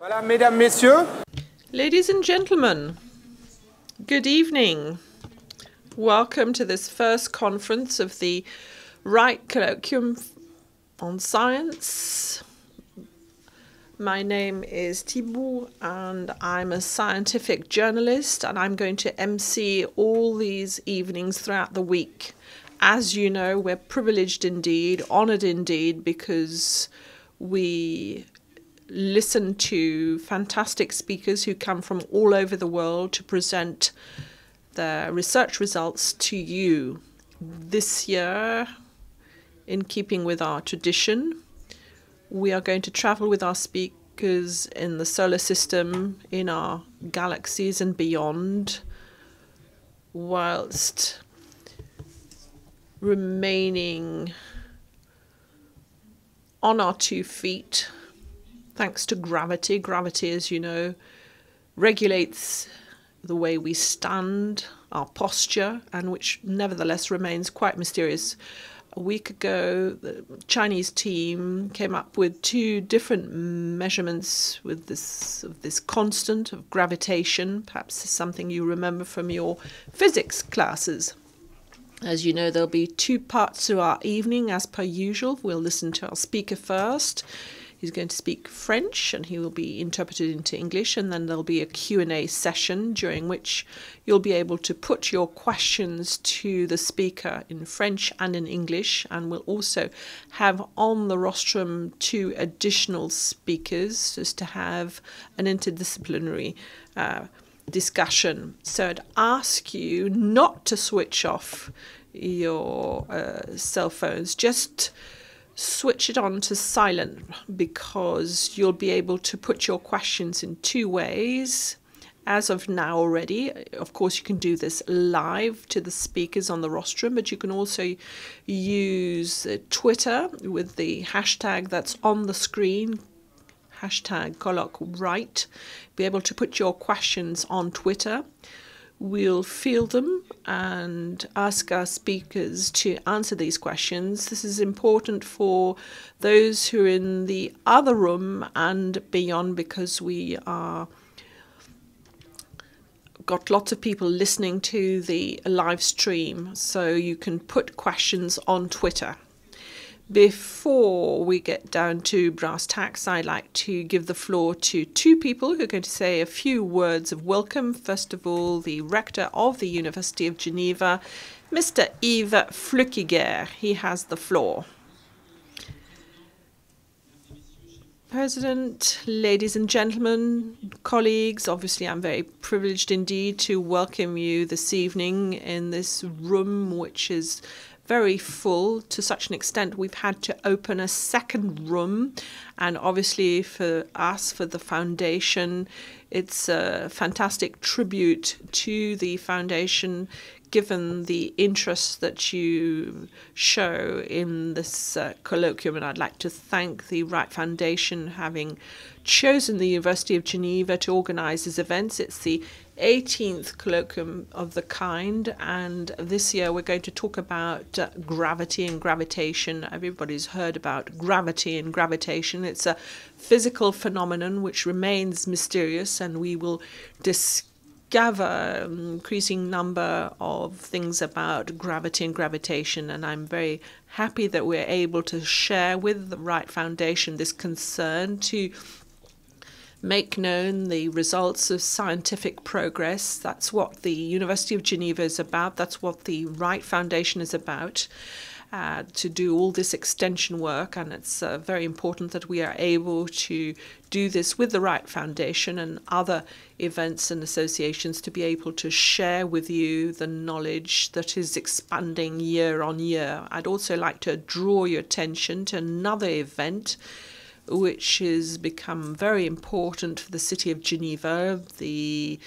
Voilà, mesdames, messieurs. Ladies and gentlemen, good evening. Welcome to this first conference of the Wright Colloquium on Science. My name is Thibault and I'm a scientific journalist, and I'm going to MC all these evenings throughout the week. As you know, we're privileged indeed, honored indeed, because we listen to fantastic speakers who come from all over the world to present their research results to you. This year, in keeping with our tradition, we are going to travel with our speakers in the solar system, in our galaxies and beyond, whilst remaining on our 2 feet, thanks to gravity. Gravity, as you know, regulates the way we stand, our posture, and which nevertheless remains quite mysterious. A week ago, the Chinese team came up with 2 different measurements with this constant of gravitation. Perhaps something you remember from your physics classes. As you know, there'll be 2 parts to our evening, as per usual. We'll listen to our speaker first. He's going to speak French and he will be interpreted into English, and then there'll be a Q&A session during which you'll be able to put your questions to the speaker in French and in English, and we'll also have on the rostrum 2 additional speakers just to have an interdisciplinary discussion. So I'd ask you not to switch off your cell phones, just switch it on to silent, because you'll be able to put your questions in 2 ways as of now already. Of course, you can do this live to the speakers on the rostrum, but you can also use Twitter with the hashtag that's on the screen, hashtag Colloque Wright. Be able to put your questions on Twitter. We'll field them and ask our speakers to answer these questions. This is important for those who are in the other room and beyond, because we are got lots of people listening to the live stream, so you can put questions on Twitter. Before we get down to brass tacks, I'd like to give the floor to 2 people who are going to say a few words of welcome. First of all, the rector of the University of Geneva, Mr. Yves Flückiger. He has the floor. President, ladies and gentlemen, colleagues, obviously I'm very privileged indeed to welcome you this evening in this room, which is very full to such an extent we've had to open a second room. And obviously for us, for the foundation, it's a fantastic tribute to the foundation, given the interest that you show in this colloquium. And I'd like to thank the Wright Foundation having chosen the University of Geneva to organize this event. It's the 18th colloquium of the kind, and this year we're going to talk about gravity and gravitation. Everybody's heard about gravity and gravitation. It's a physical phenomenon which remains mysterious, and we will discover an increasing number of things about gravity and gravitation, and I'm very happy that we're able to share with the Wright Foundation this concern to make known the results of scientific progress. That's what the University of Geneva is about. That's what the Wright Foundation is about, to do all this extension work. And it's very important that we are able to do this with the Wright Foundation and other events and associations, to be able to share with you the knowledge that is expanding year on year. I'd also like to draw your attention to another event which has become very important for the city of Geneva, the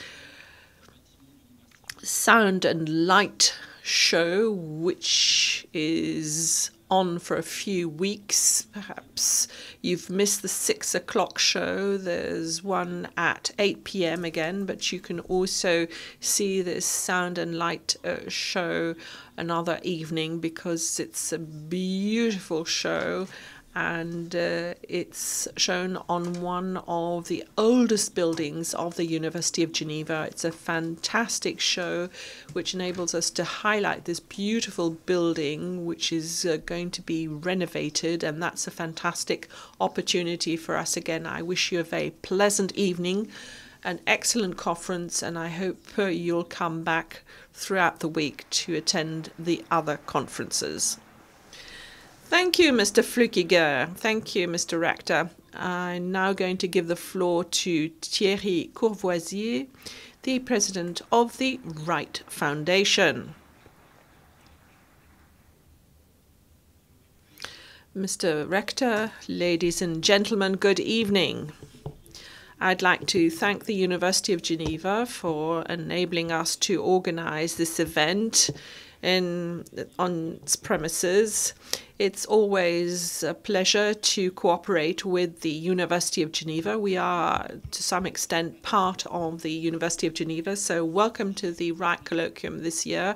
Sound and Light show, which is on for a few weeks. Perhaps you've missed the 6 o'clock show. There's one at 8 p.m. again, but you can also see this Sound and Light show another evening, because it's a beautiful show. and it's shown on one of the oldest buildings of the University of Geneva. It's a fantastic show which enables us to highlight this beautiful building which is going to be renovated, and that's a fantastic opportunity for us. Again, I wish you a very pleasant evening, an excellent conference, and I hope you'll come back throughout the week to attend the other conferences. Thank you, Mr. Flückiger. Thank you, Mr. Rector. I'm now going to give the floor to Thierry Courvoisier, the president of the Wright Foundation. Mr. Rector, ladies and gentlemen, good evening. I'd like to thank the University of Geneva for enabling us to organize this event on its premises. It's always a pleasure to cooperate with the University of Geneva. We are, to some extent, part of the University of Geneva, so welcome to the Wright Colloquium this year.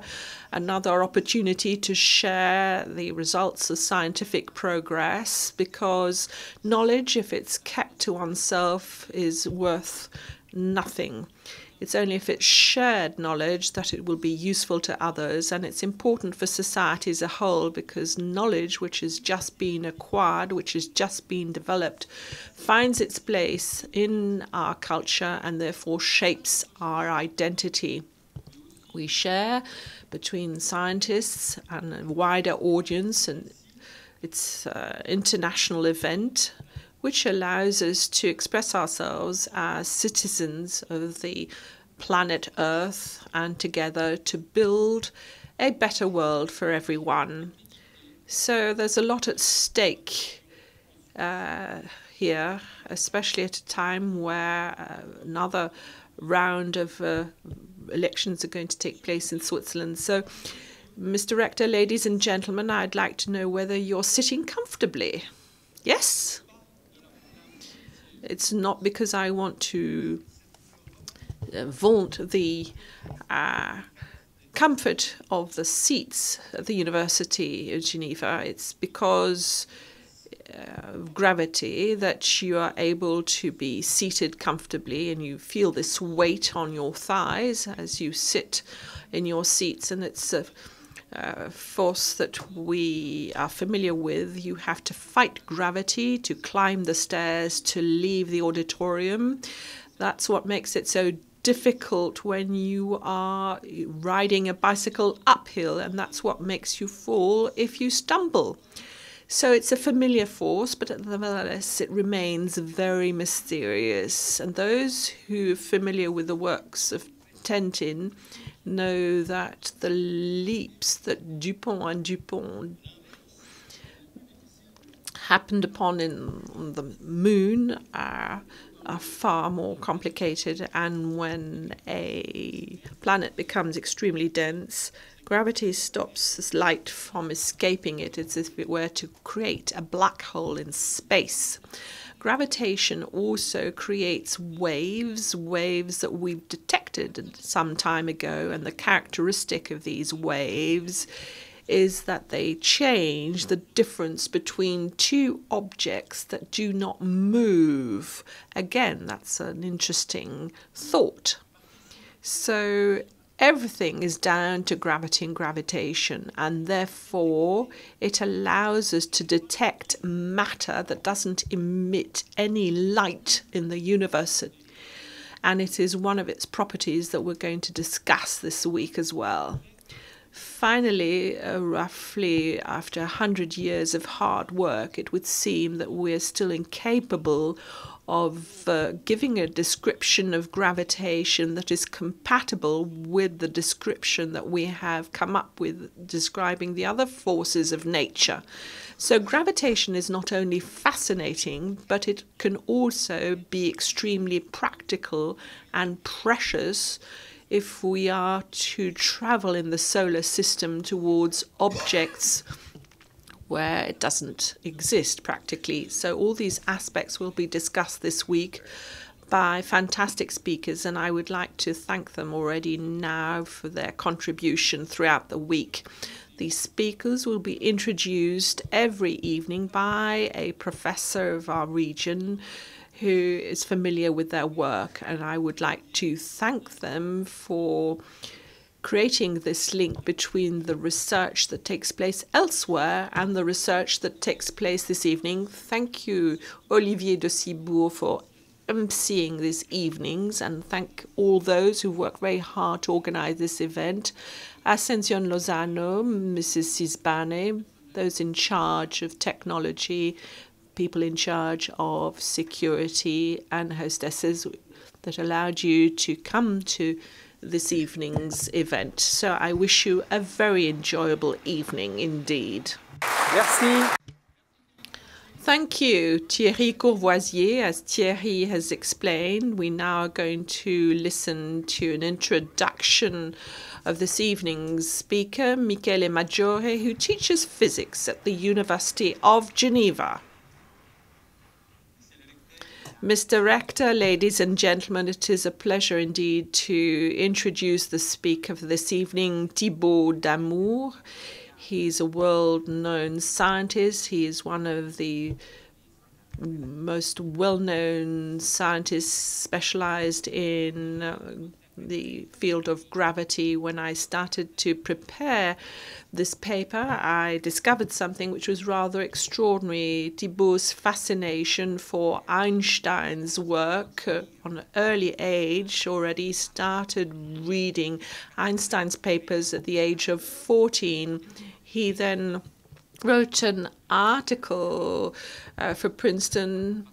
Another opportunity to share the results of scientific progress, because knowledge, if it's kept to oneself, is worth nothing. It's only if it's shared knowledge that it will be useful to others, and it's important for society as a whole, because knowledge which has just been acquired, which has just been developed, finds its place in our culture and therefore shapes our identity. We share between scientists and a wider audience, and it's an international event which allows us to express ourselves as citizens of the planet Earth and together to build a better world for everyone. So there's a lot at stake here, especially at a time where another round of elections are going to take place in Switzerland. So, Mr. Rector, ladies and gentlemen, I'd like to know whether you're sitting comfortably. Yes? It's not because I want to vaunt the comfort of the seats at the University of Geneva. It's because of gravity that you are able to be seated comfortably, and you feel this weight on your thighs as you sit in your seats, and it's a force that we are familiar with. You have to fight gravity to climb the stairs to leave the auditorium. That's what makes it so difficult when you are riding a bicycle uphill, and that's what makes you fall if you stumble. So it's a familiar force, but nevertheless it remains very mysterious. And those who are familiar with the works of Tintin know that the leaps that Dupont and Dupont happened upon on the moon are far more complicated, and when a planet becomes extremely dense, gravity stops light from escaping it. It's as if it were to create a black hole in space. Gravitation also creates waves that we've detected some time ago, and the characteristic of these waves is that they change the difference between two objects that do not move. Again, that's an interesting thought. So everything is down to gravity and gravitation, and therefore it allows us to detect matter that doesn't emit any light in the universe. And it is one of its properties that we're going to discuss this week as well. Finally, roughly after 100 years of hard work, it would seem that we're still incapable of giving a description of gravitation that is compatible with the description that we have come up with describing the other forces of nature. So gravitation is not only fascinating, but it can also be extremely practical and precious if we are to travel in the solar system towards objects where it doesn't exist practically. So all these aspects will be discussed this week by fantastic speakers, and I would like to thank them already now for their contribution throughout the week. The speakers will be introduced every evening by a professor of our region who is familiar with their work, and I would like to thank them for creating this link between the research that takes place elsewhere and the research that takes place this evening. Thank you, Olivier de Cibourg, for emceeing these evenings, and thank all those who worked very hard to organize this event. Ascension Lozano, Mrs. Cisbane, those in charge of technology, people in charge of security, and hostesses that allowed you to come to this evening's event. So I wish you a very enjoyable evening indeed. Merci. Thank you, Thierry Courvoisier. As Thierry has explained, we now are going to listen to an introduction of this evening's speaker, Michele Maggiore, who teaches physics at the University of Geneva. Mr. Rector, ladies and gentlemen, it is a pleasure indeed to introduce the speaker for this evening, Thibaut Damour. He's a world-known scientist. He is one of the most well-known scientists specialized in the field of gravity. When I started to prepare this paper, I discovered something which was rather extraordinary. Thibaut's fascination for Einstein's work on an early age. Already started reading Einstein's papers at the age of 14. He then wrote an article for Princeton,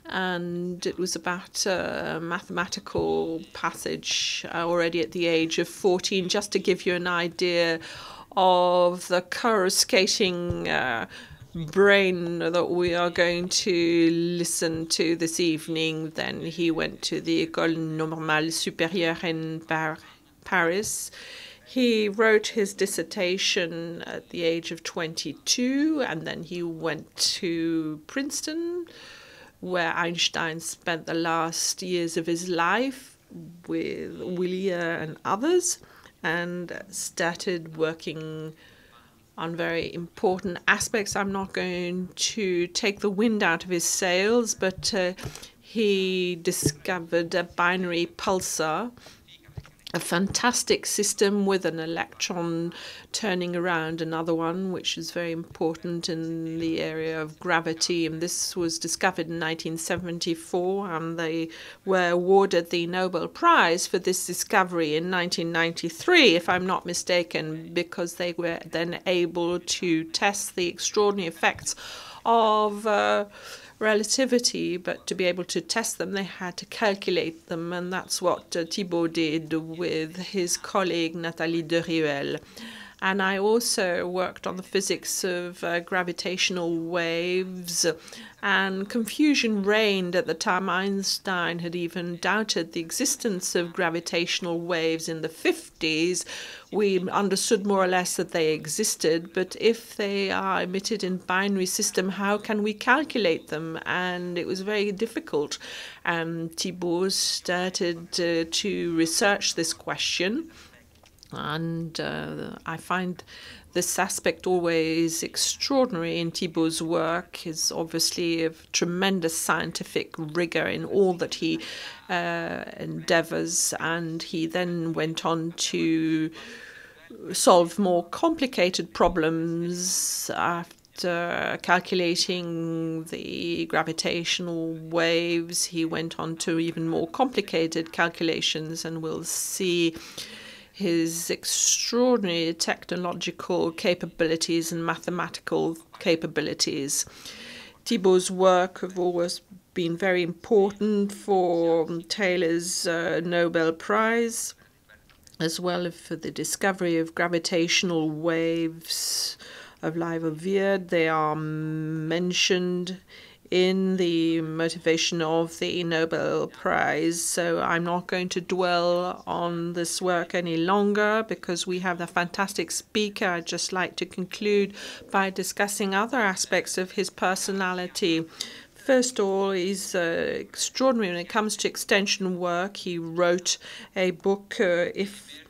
and it was about a mathematical passage already at the age of 14, just to give you an idea of the coruscating brain that we are going to listen to this evening. Then he went to the École Normale Supérieure in Paris. He wrote his dissertation at the age of 22, and then he went to Princeton, where Einstein spent the last years of his life with Willier and others, and started working on very important aspects. I'm not going to take the wind out of his sails, but he discovered a binary pulsar, a fantastic system with an electron turning around another one, which is very important in the area of gravity. And this was discovered in 1974, and they were awarded the Nobel Prize for this discovery in 1993, if I'm not mistaken, because they were then able to test the extraordinary effects of relativity, but to be able to test them, they had to calculate them, and that's what Thibaut did with his colleague Nathalie de Rieuel. And I also worked on the physics of gravitational waves, and confusion reigned at the time. Einstein had even doubted the existence of gravitational waves in the 50s. We understood more or less that they existed, but if they are emitted in binary system, how can we calculate them? And it was very difficult. Thibaut started to research this question. And I find this aspect always extraordinary in Thibaut's work. Is obviously of tremendous scientific rigor in all that he endeavors, and he then went on to solve more complicated problems after calculating the gravitational waves. He went on to even more complicated calculations, and we'll see his extraordinary technological capabilities and mathematical capabilities. Thibaut's work have always been very important for Taylor's Nobel Prize, as well as for the discovery of gravitational waves of Liouville. They are mentioned in the motivation of the Nobel Prize. So I'm not going to dwell on this work any longer because we have a fantastic speaker. I'd just like to conclude by discussing other aspects of his personality. First of all, he's extraordinary when it comes to extension work. He wrote a book, If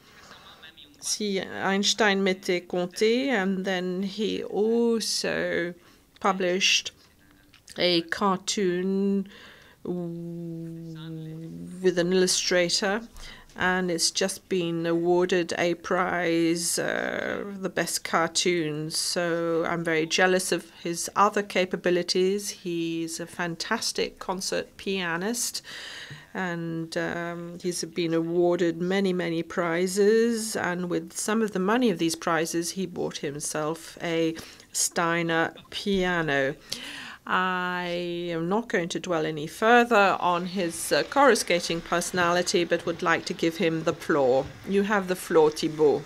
si Einstein m'était compté, and then he also published a cartoon with an illustrator, and it's just been awarded a prize, the best cartoon. So I'm very jealous of his other capabilities. He's a fantastic concert pianist, and he's been awarded many, many prizes. And with some of the money of these prizes, he bought himself a Steiner piano. I am not going to dwell any further on his coruscating personality, but would like to give him the floor. You have the floor, Thibault.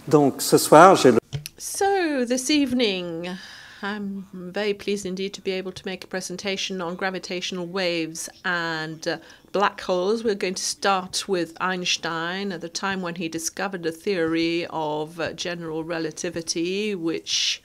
Donc, ce soir, j'ai le... So, this evening, I'm very pleased indeed to be able to make a presentation on gravitational waves and black holes. We're going to start with Einstein at the time when he discovered the theory of general relativity, which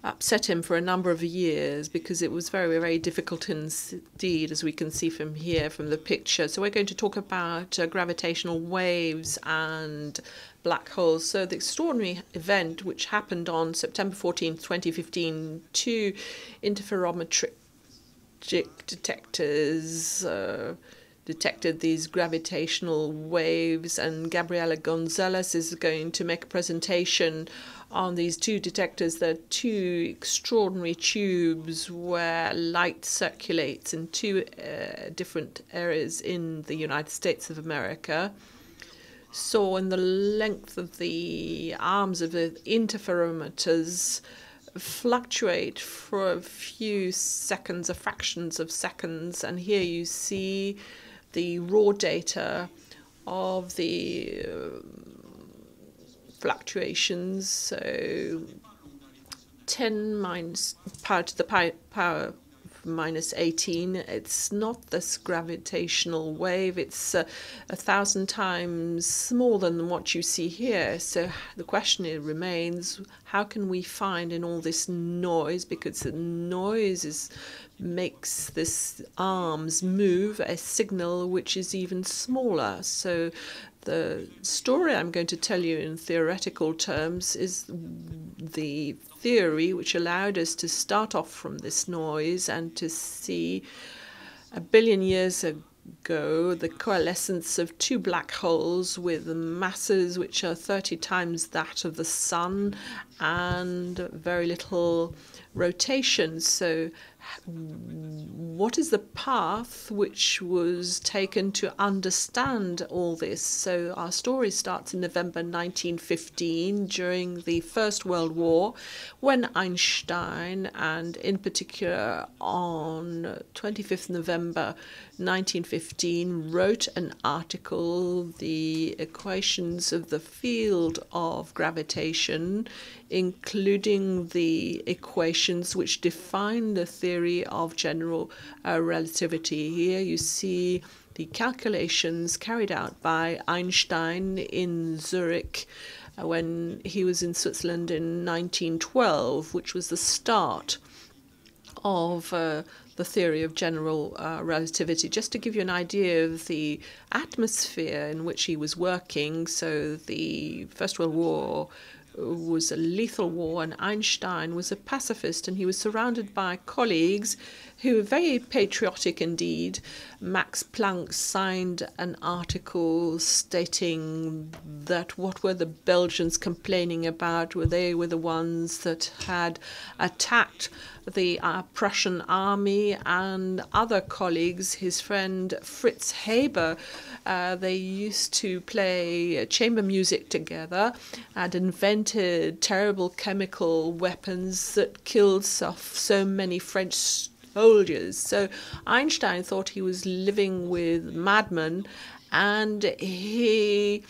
upset him for a number of years because it was very, very difficult indeed, as we can see from here, from the picture. So we're going to talk about gravitational waves and black holes. So the extraordinary event which happened on September 14th, 2015, two interferometric detectors detected these gravitational waves, and Gabriela Gonzalez is going to make a presentation on these two detectors. They're two extraordinary tubes where light circulates in two different areas in the United States of America. So in the length of the arms of the interferometers fluctuate for a few seconds, fractions of seconds, and here you see the raw data of the fluctuations. So 10 minus power to the power minus 18. It's not this gravitational wave. It's 1,000 times smaller than what you see here. So the question remains, how can we find in all this noise, because the noise makes this arms move, a signal which is even smaller. So the story I'm going to tell you in theoretical terms is the theory which allowed us to start off from this noise and to see 1 billion years ago the coalescence of two black holes with masses which are 30 times that of the sun and very little rotation. So what is the path which was taken to understand all this? So our story starts in November 1915 during the First World War, when Einstein, and in particular on 25th November 1915, wrote an article, The Equations of the Field of Gravitation, including the equations which define the theory of general relativity. Here you see the calculations carried out by Einstein in Zurich when he was in Switzerland in 1912, which was the start of the theory of general relativity. Just to give you an idea of the atmosphere in which he was working, so the First World War was a lethal war, and Einstein was a pacifist, and he was surrounded by colleagues who were very patriotic indeed. Max Planck signed an article stating that what were the Belgians complaining about? They were the ones that had attacked the Prussian army, and other colleagues, his friend Fritz Haber, they used to play chamber music together and invented terrible chemical weapons that killed so many French soldiers. So Einstein thought he was living with madmen, and he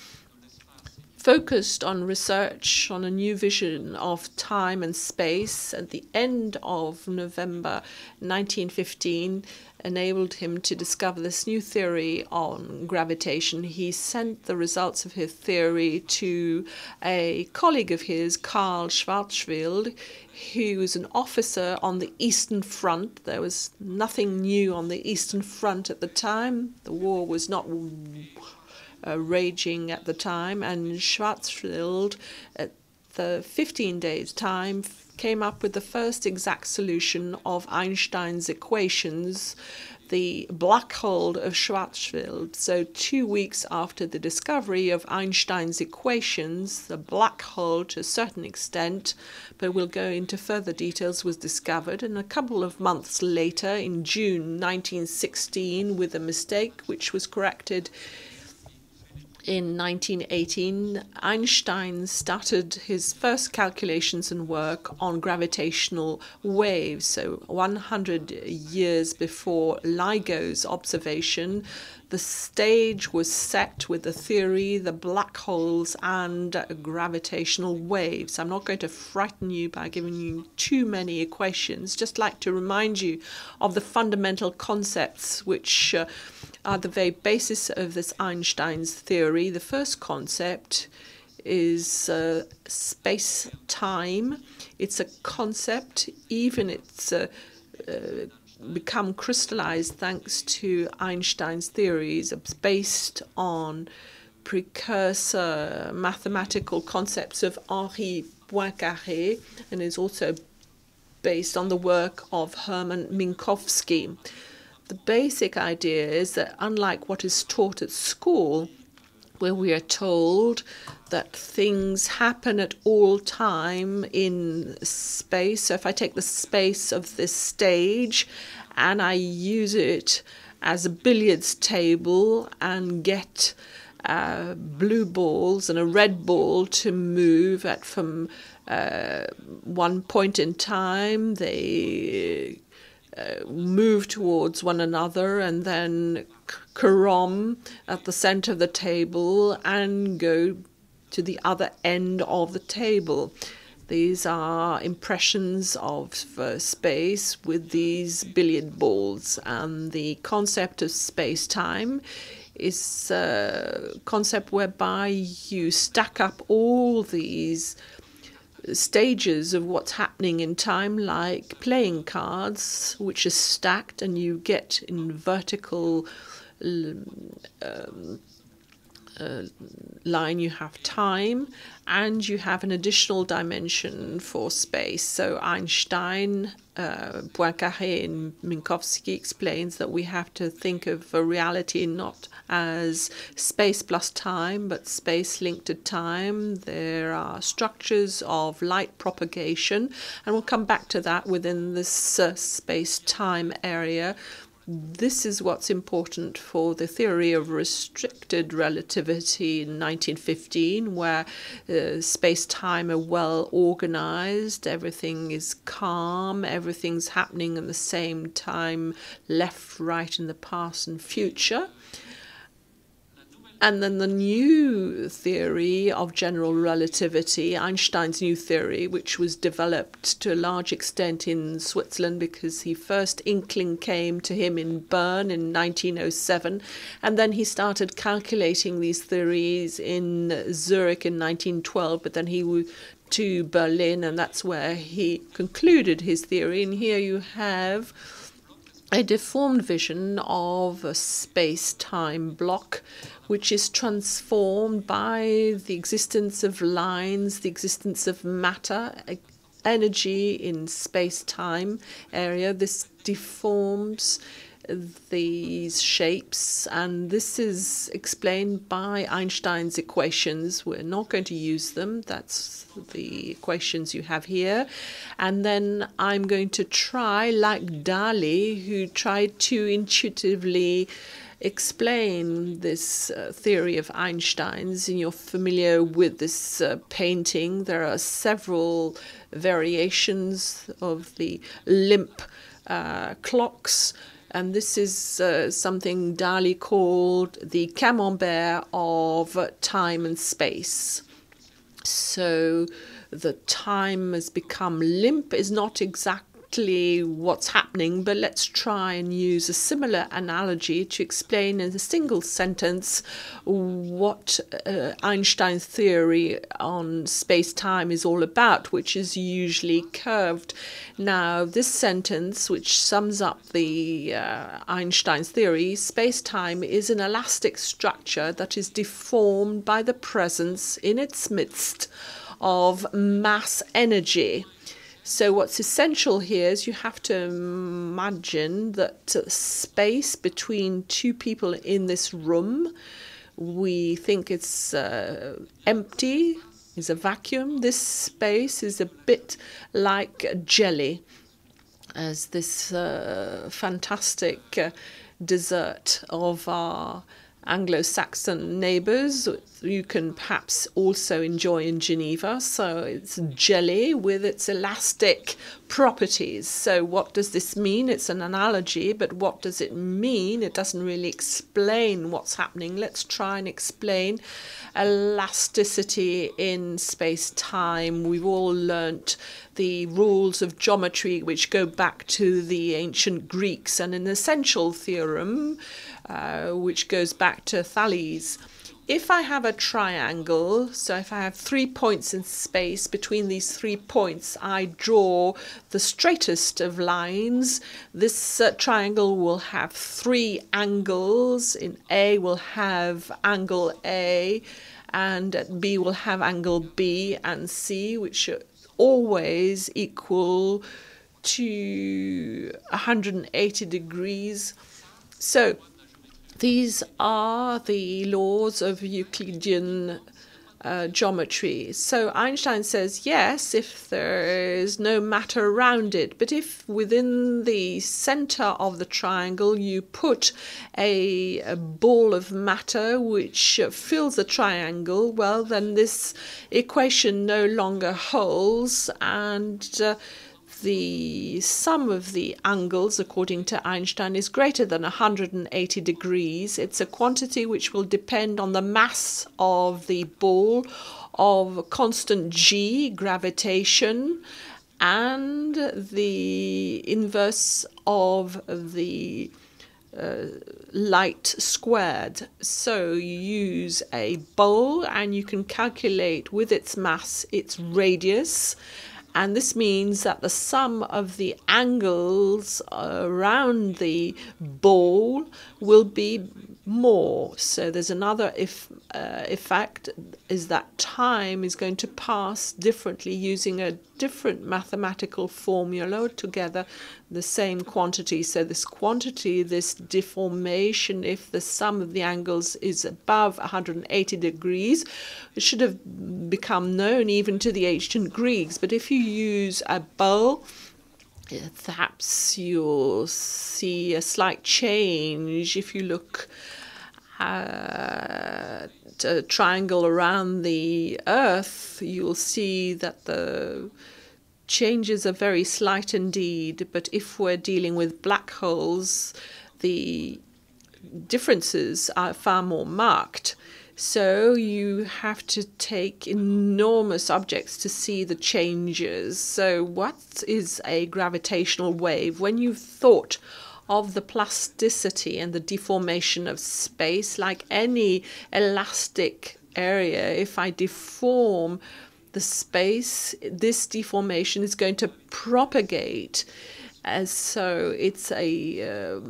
focused on research on a new vision of time and space at the end of November 1915 enabled him to discover this new theory on gravitation. He sent the results of his theory to a colleague of his, Karl Schwarzschild, who was an officer on the Eastern Front. There was nothing new on the Eastern Front at the time. The war was not raging at the time, and Schwarzschild, at the 15 days' time, came up with the first exact solution of Einstein's equations, the black hole of Schwarzschild. So 2 weeks after the discovery of Einstein's equations, the black hole, to a certain extent, but we'll go into further details, was discovered. And a couple of months later, in June 1916, with a mistake which was corrected in 1918, Einstein started his first calculations and work on gravitational waves. So 100 years before LIGO's observation, the stage was set with the theory, the black holes, and gravitational waves. I'm not going to frighten you by giving you too many equations, just like to remind you of the fundamental concepts which are the very basis of this Einstein's theory. The first concept is space-time. It's a concept, even it's become crystallized thanks to Einstein's theories. It's based on precursor mathematical concepts of Henri Poincaré, and is also based on the work of Hermann Minkowski. The basic idea is that, unlike what is taught at school, where we are told that things happen at all time in space. So if I take the space of this stage and I use it as a billiards table and get blue balls and a red ball to move at from one point in time, they move towards one another and then carom at the center of the table and go to the other end of the table. These are impressions of space with these billiard balls, and the concept of space-time is a concept whereby you stack up all these stages of what's happening in time, like playing cards, which is stacked, and you get in vertical line you have time, and you have an additional dimension for space. So Einstein, Poincaré and Minkowski explains that we have to think of a reality not as space plus time, but space linked to time. There are structures of light propagation, and we'll come back to that within this space-time area. This is what's important for the theory of restricted relativity in 1915, where space-time are well organized, everything is calm, everything's happening at the same time, left, right, in the past and future. And then the new theory of general relativity, Einstein's new theory, which was developed to a large extent in Switzerland because the first inkling came to him in Bern in 1907, and then he started calculating these theories in Zurich in 1912, but then he went to Berlin, and that's where he concluded his theory. And here you have a deformed vision of a space-time block, which is transformed by the existence of lines, the existence of matter, energy in space-time area. This deforms these shapes, and this is explained by Einstein's equations. We're not going to use them. That's the equations you have here. And then I'm going to try, like Dali, who tried to intuitively explain this theory of Einstein's. And you're familiar with this painting. There are several variations of the limp clocks. And this is something Dali called the camembert of time and space. So the time has become limp is not exactly what's happening, but let's try and use a similar analogy to explain in a single sentence what Einstein's theory on space-time is all about, which is usually curved. Now, this sentence, which sums up the Einstein's theory, space-time is an elastic structure that is deformed by the presence in its midst of mass energy. So what's essential here is you have to imagine that space between two people in this room, we think it's empty, is a vacuum. This space is a bit like jelly, as this fantastic dessert of our Anglo-Saxon neighbours you can perhaps also enjoy in Geneva. So it's jelly with its elastic properties. So what does this mean? It's an analogy, but what does it mean? It doesn't really explain what's happening. Let's try and explain elasticity in space-time. We've all learnt the rules of geometry which go back to the ancient Greeks, and an essential theorem which goes back to Thales. If I have a triangle, so if I have 3 points in space, between these 3 points I draw the straightest of lines. This triangle will have 3 angles. In A will have angle A, and at B will have angle B, and C, which are always equal to 180 degrees. So these are the laws of Euclidean geometry. So Einstein says, yes, if there is no matter around it, but if within the center of the triangle you put a ball of matter which fills the triangle, well, then this equation no longer holds, and the sum of the angles, according to Einstein, is greater than 180 degrees. It's a quantity which will depend on the mass of the ball, of constant g, gravitation, and the inverse of the light squared. So you use a bowl and you can calculate with its mass its radius. And this means that the sum of the angles around the ball will be more. So there's another effect, is that time is going to pass differently using a different mathematical formula together, the same quantity. So this quantity, this deformation, if the sum of the angles is above 180 degrees, it should have become known even to the ancient Greeks. But if you use a bowl, perhaps you'll see a slight change. If you look at a triangle around the Earth, you'll see that the changes are very slight indeed. But if we're dealing with black holes, the differences are far more marked. So you have to take enormous objects to see the changes. So what is a gravitational wave? When you've thought of the plasticity and the deformation of space, like any elastic area, if I deform the space, this deformation is going to propagate. As so it's a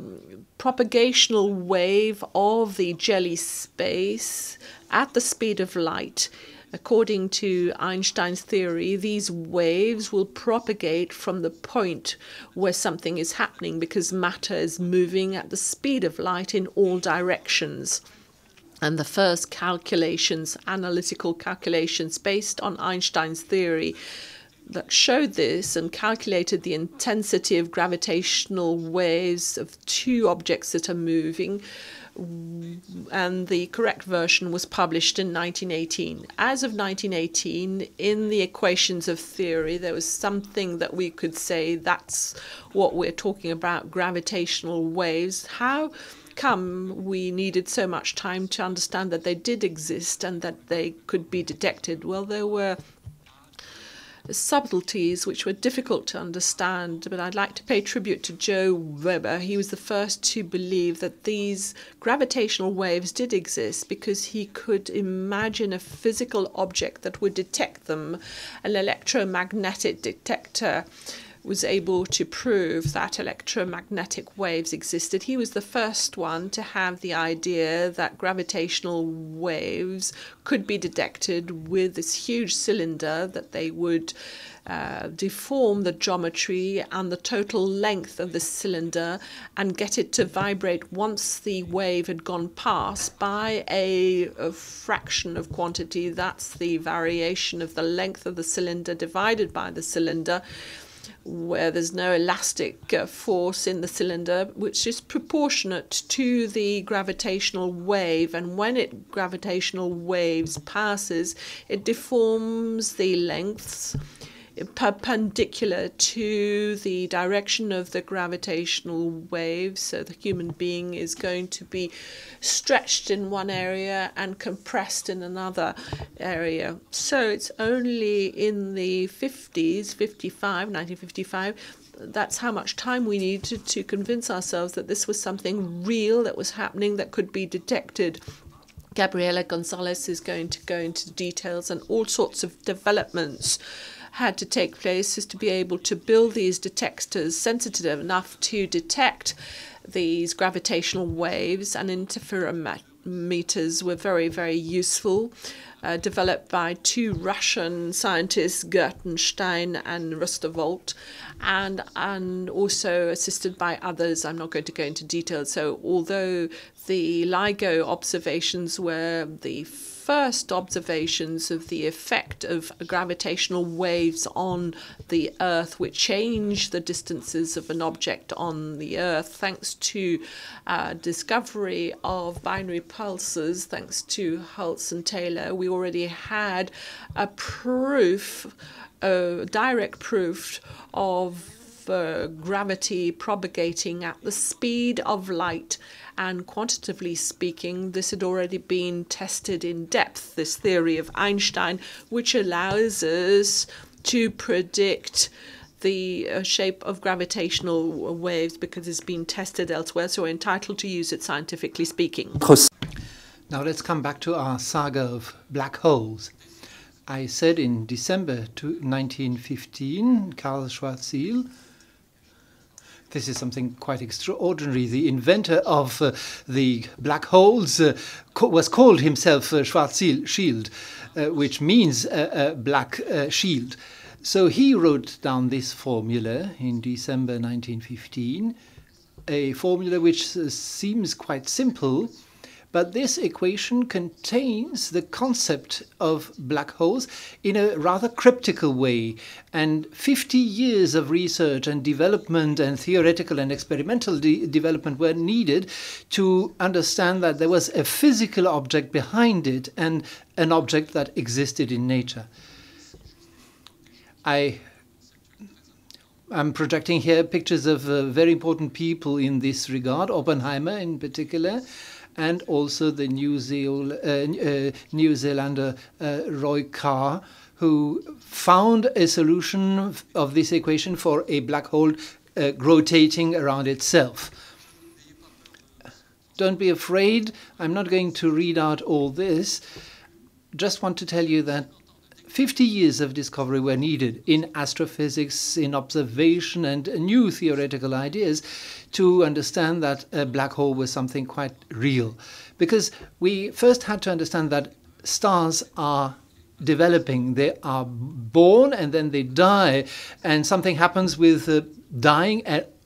propagational wave of the jelly space at the speed of light. According to Einstein's theory, these waves will propagate from the point where something is happening, because matter is moving at the speed of light in all directions. And the first calculations, analytical calculations based on Einstein's theory, that showed this and calculated the intensity of gravitational waves of two objects that are moving, and the correct version was published in 1918. As of 1918, in the equations of theory, there was something that we could say that's what we're talking about, gravitational waves. How come, we needed so much time to understand that they did exist and that they could be detected. Well, there were subtleties which were difficult to understand, but I'd like to pay tribute to Joe Weber. He was the first to believe that these gravitational waves did exist because he could imagine a physical object that would detect them. An electromagnetic detector was able to prove that electromagnetic waves existed. He was the first one to have the idea that gravitational waves could be detected with this huge cylinder, that they would deform the geometry and the total length of the cylinder and get it to vibrate once the wave had gone past by a fraction of quantity. That's the variation of the length of the cylinder divided by the cylinder, where there's no elastic force in the cylinder, which is proportionate to the gravitational wave. And when gravitational waves passes, it deforms the lengths perpendicular to the direction of the gravitational wave. So the human being is going to be stretched in one area and compressed in another area. So it's only in the 1955, that's how much time we needed to convince ourselves that this was something real that was happening, that could be detected. Gabriela Gonzalez is going to go into details, and all sorts of developments had to take place to be able to build these detectors sensitive enough to detect these gravitational waves, and interferometers were very, very useful, developed by two Russian scientists, Gertenstein and Rustovolt, and also assisted by others. I'm not going to go into detail. So although the LIGO observations were the first observations of the effect of gravitational waves on the Earth, which change the distances of an object on the Earth, thanks to discovery of binary pulsars, thanks to Hulse and Taylor, we already had a proof, a direct proof of gravity propagating at the speed of light. And quantitatively speaking, this had already been tested in depth, this theory of Einstein, which allows us to predict the shape of gravitational waves because it's been tested elsewhere, so we're entitled to use it scientifically speaking. Now let's come back to our saga of black holes. I said in December 1915, Karl Schwarzschild, this is something quite extraordinary. The inventor of the black holes was called himself Schwarzschild, which means black shield. So he wrote down this formula in December 1915, a formula which seems quite simple, but this equation contains the concept of black holes in a rather cryptical way. And 50 years of research and development and theoretical and experimental development were needed to understand that there was a physical object behind it and an object that existed in nature. I'm projecting here pictures of very important people in this regard, Oppenheimer in particular, and also the New Zealander Roy Carr, who found a solution of this equation for a black hole rotating around itself. Don't be afraid, I'm not going to read out all this. Just want to tell you that 50 years of discovery were needed in astrophysics, in observation and new theoretical ideas to understand that a black hole was something quite real. Because we first had to understand that stars are developing. They are born and then they die, and something happens with dying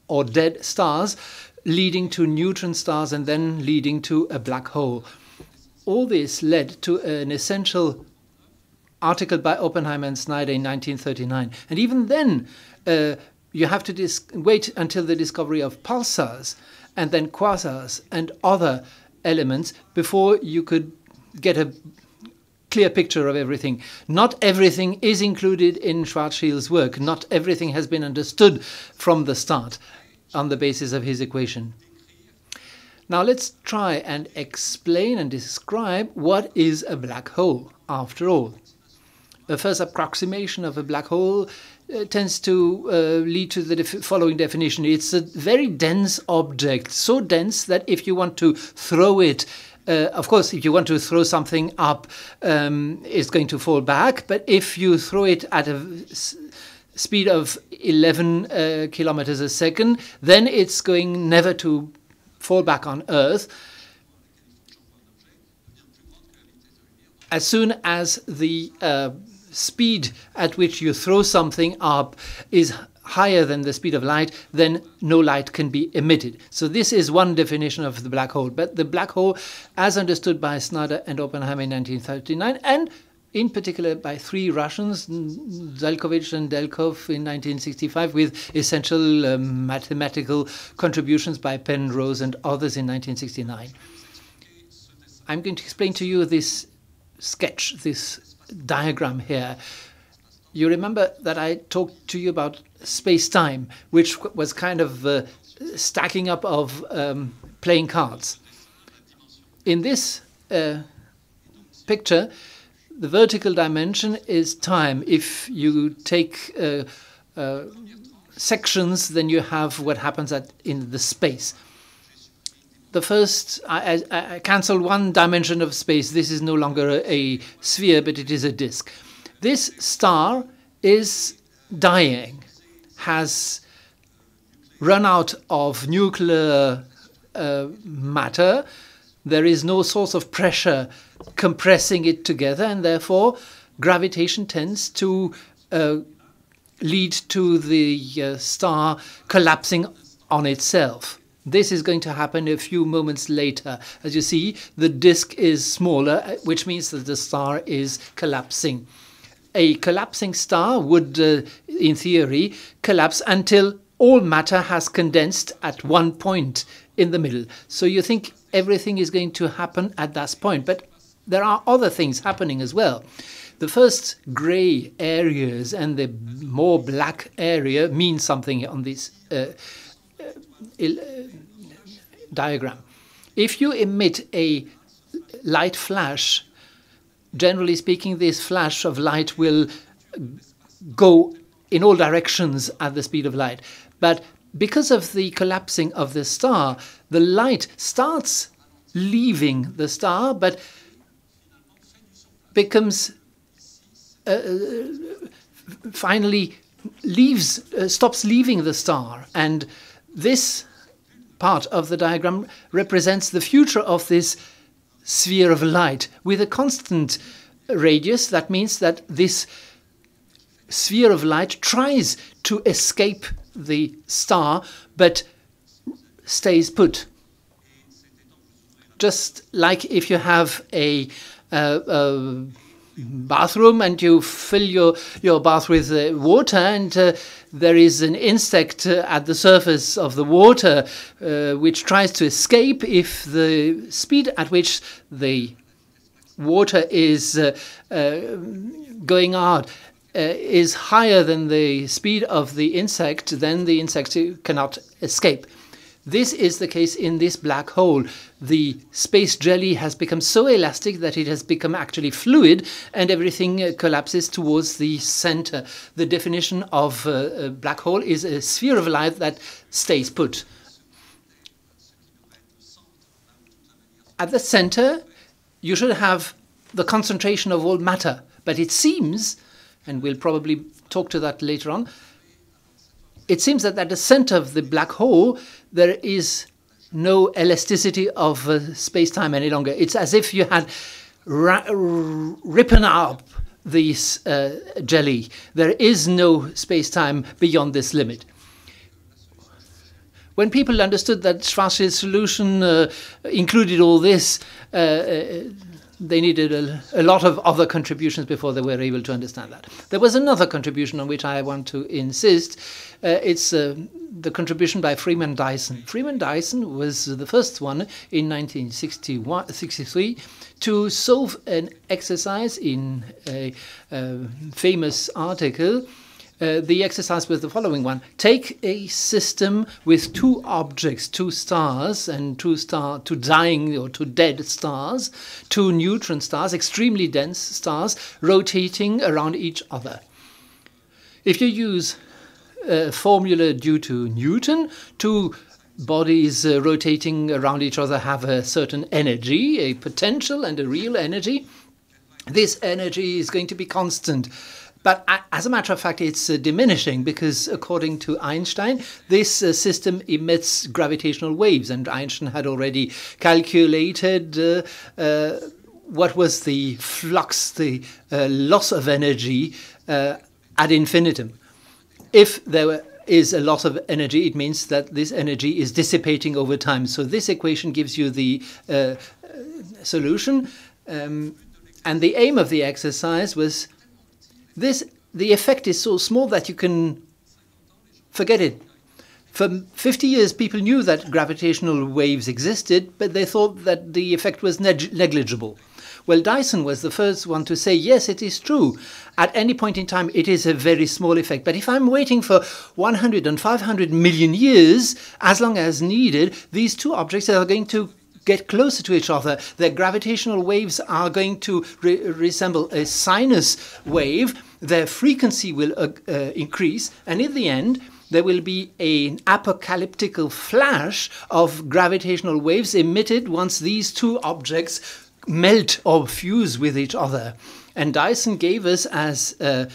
or dead stars, leading to neutron stars and then leading to a black hole. All this led to an essential article by Oppenheimer and Snyder in 1939. And even then, you have to wait until the discovery of pulsars and then quasars and other elements before you could get a clear picture of everything. Not everything is included in Schwarzschild's work. Not everything has been understood from the start on the basis of his equation. Now let's try and explain and describe what is a black hole after all. The first approximation of a black hole tends to lead to the following definition. It's a very dense object, so dense that if you want to throw it, of course, if you want to throw something up, it's going to fall back. But if you throw it at a speed of 11 kilometers a second, then it's going never to fall back on Earth. As soon as the speed at which you throw something up is higher than the speed of light, then no light can be emitted. So this is one definition of the black hole. But the black hole, as understood by Snyder and Oppenheimer in 1939, and in particular by three Russians, Zalkovich and Delkov in 1965, with essential mathematical contributions by Penrose and others in 1969. I'm going to explain to you this sketch, this diagram here. You remember that I talked to you about space-time, which was kind of stacking up of playing cards. In this picture, the vertical dimension is time. If you take sections, then you have what happens in the space. The first, I cancel one dimension of space. This is no longer a sphere, but it is a disk. This star is dying, has run out of nuclear matter. There is no source of pressure compressing it together, and therefore gravitation tends to lead to the star collapsing on itself. This is going to happen a few moments later. As you see, the disk is smaller, which means that the star is collapsing. A collapsing star would, in theory, collapse until all matter has condensed at one point in the middle. So you think everything is going to happen at that point. But there are other things happening as well. The first grey areas and the more black area mean something on this diagram. If you emit a light flash, generally speaking, this flash of light will go in all directions at the speed of light. But because of the collapsing of the star, the light starts leaving the star, but becomes finally stops leaving the star. And this part of the diagram represents the future of this sphere of light with a constant radius. That means that this sphere of light tries to escape the star but stays put. Just like if you have a bathroom and you fill your bath with water, and there is an insect at the surface of the water which tries to escape. If the speed at which the water is going out is higher than the speed of the insect, then the insect cannot escape. This is the case in this black hole. The space jelly has become so elastic that it has become actually fluid, and everything collapses towards the center. The definition of a black hole is a sphere of light that stays put. At the center, you should have the concentration of all matter, but it seems, and we'll probably talk to that later on, it seems that at the center of the black hole, there is no elasticity of space-time any longer. It's as if you had ripped up this jelly. There is no space-time beyond this limit. When people understood that Schwarzschild's solution included all this, they needed a lot of other contributions before they were able to understand that. There was another contribution on which I want to insist. It's the contribution by Freeman Dyson. Freeman Dyson was the first one in 1963 to solve an exercise in a famous article The exercise was the following one. Take a system with two objects, two stars and two dying or two dead stars, two neutron stars, extremely dense stars, rotating around each other. If you use a formula due to Newton, two bodies rotating around each other have a certain energy, a potential and a real energy. This energy is going to be constant. But as a matter of fact, it's diminishing because, according to Einstein, this system emits gravitational waves. And Einstein had already calculated what was the flux, the loss of energy ad infinitum. If there is a loss of energy, it means that this energy is dissipating over time. So this equation gives you the solution. And the aim of the exercise was the effect is so small that you can forget it. For 50 years, people knew that gravitational waves existed, but they thought that the effect was negligible. Well, Dyson was the first one to say, yes, it is true. At any point in time, it is a very small effect. But if I'm waiting for 100 and 500 million years, as long as needed, these two objects are going to get closer to each other. Their gravitational waves are going to resemble a sinus wave. Their frequency will increase, and in the end, there will be an apocalyptical flash of gravitational waves emitted once these two objects melt or fuse with each other. And Dyson gave us as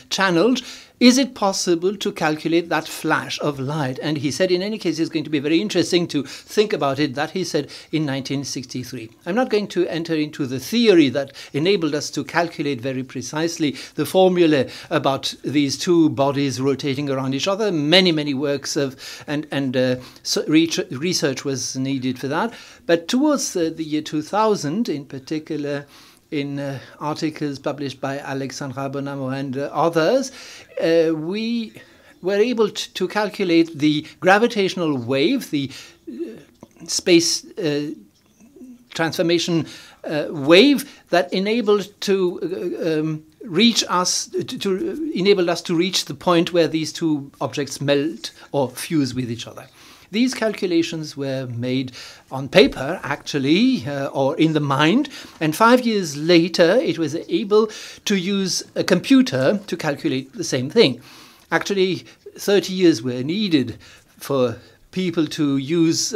channeled, is it possible to calculate that flash of light? And he said, in any case, it's going to be very interesting to think about it. That he said in 1963. I'm not going to enter into the theory that enabled us to calculate very precisely the formula about these two bodies rotating around each other. Many, many works research was needed for that. But towards the year 2000, in particular, in articles published by Alexandra Bonamo and others, we were able to calculate the gravitational wave, the space transformation wave that enabled to enabled us to reach the point where these two objects melt or fuse with each other. These calculations were made on paper, actually, or in the mind, and 5 years later it was able to use a computer to calculate the same thing. Actually, 30 years were needed for people to use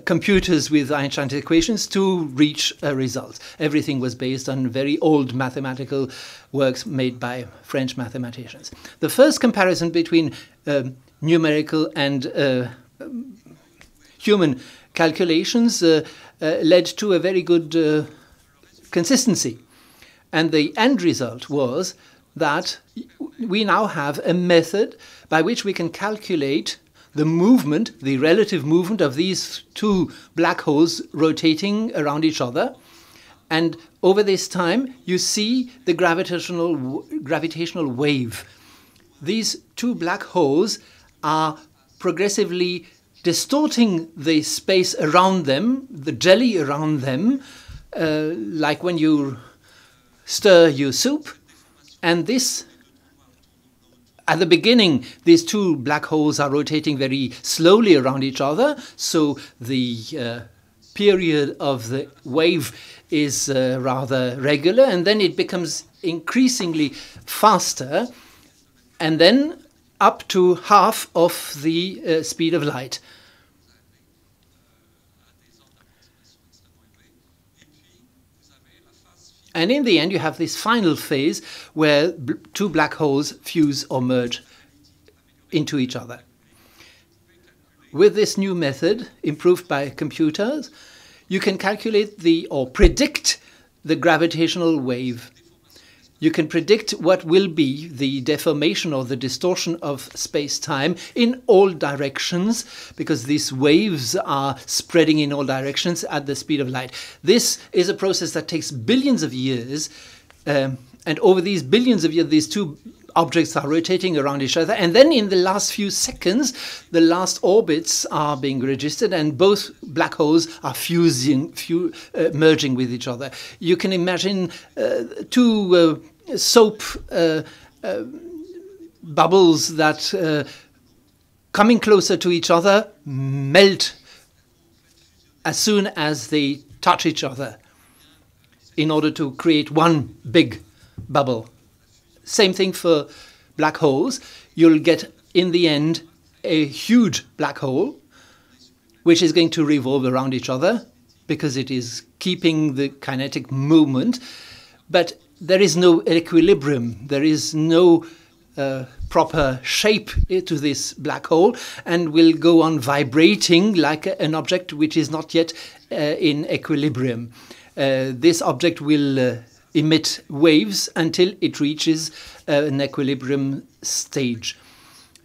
computers with Einstein's equations to reach a result. Everything was based on very old mathematical works made by French mathematicians. The first comparison between numerical and human calculations led to a very good consistency. And the end result was that we now have a method by which we can calculate the movement, the relative movement of these two black holes rotating around each other. And over this time, you see the gravitational wave. These two black holes are progressively distorting the space around them, the jelly around them, like when you stir your soup. And this, at the beginning, these two black holes are rotating very slowly around each other, so the period of the wave is rather regular, and then it becomes increasingly faster, and then up to half of the speed of light. And in the end, you have this final phase where two black holes fuse or merge into each other. With this new method, improved by computers, you can calculate or predict the gravitational wave. You can predict what will be the deformation or the distortion of space-time in all directions, because these waves are spreading in all directions at the speed of light. This is a process that takes billions of years, and over these billions of years, these two objects are rotating around each other, and then in the last few seconds, the last orbits are being registered, and both black holes are merging with each other. You can imagine two soap bubbles that coming closer to each other melt as soon as they touch each other in order to create one big bubble. Same thing for black holes. You'll get in the end a huge black hole which is going to revolve around each other because it is keeping the kinetic movement, but there is no equilibrium, there is no proper shape to this black hole, and will go on vibrating like an object which is not yet in equilibrium. This object will emit waves until it reaches an equilibrium stage.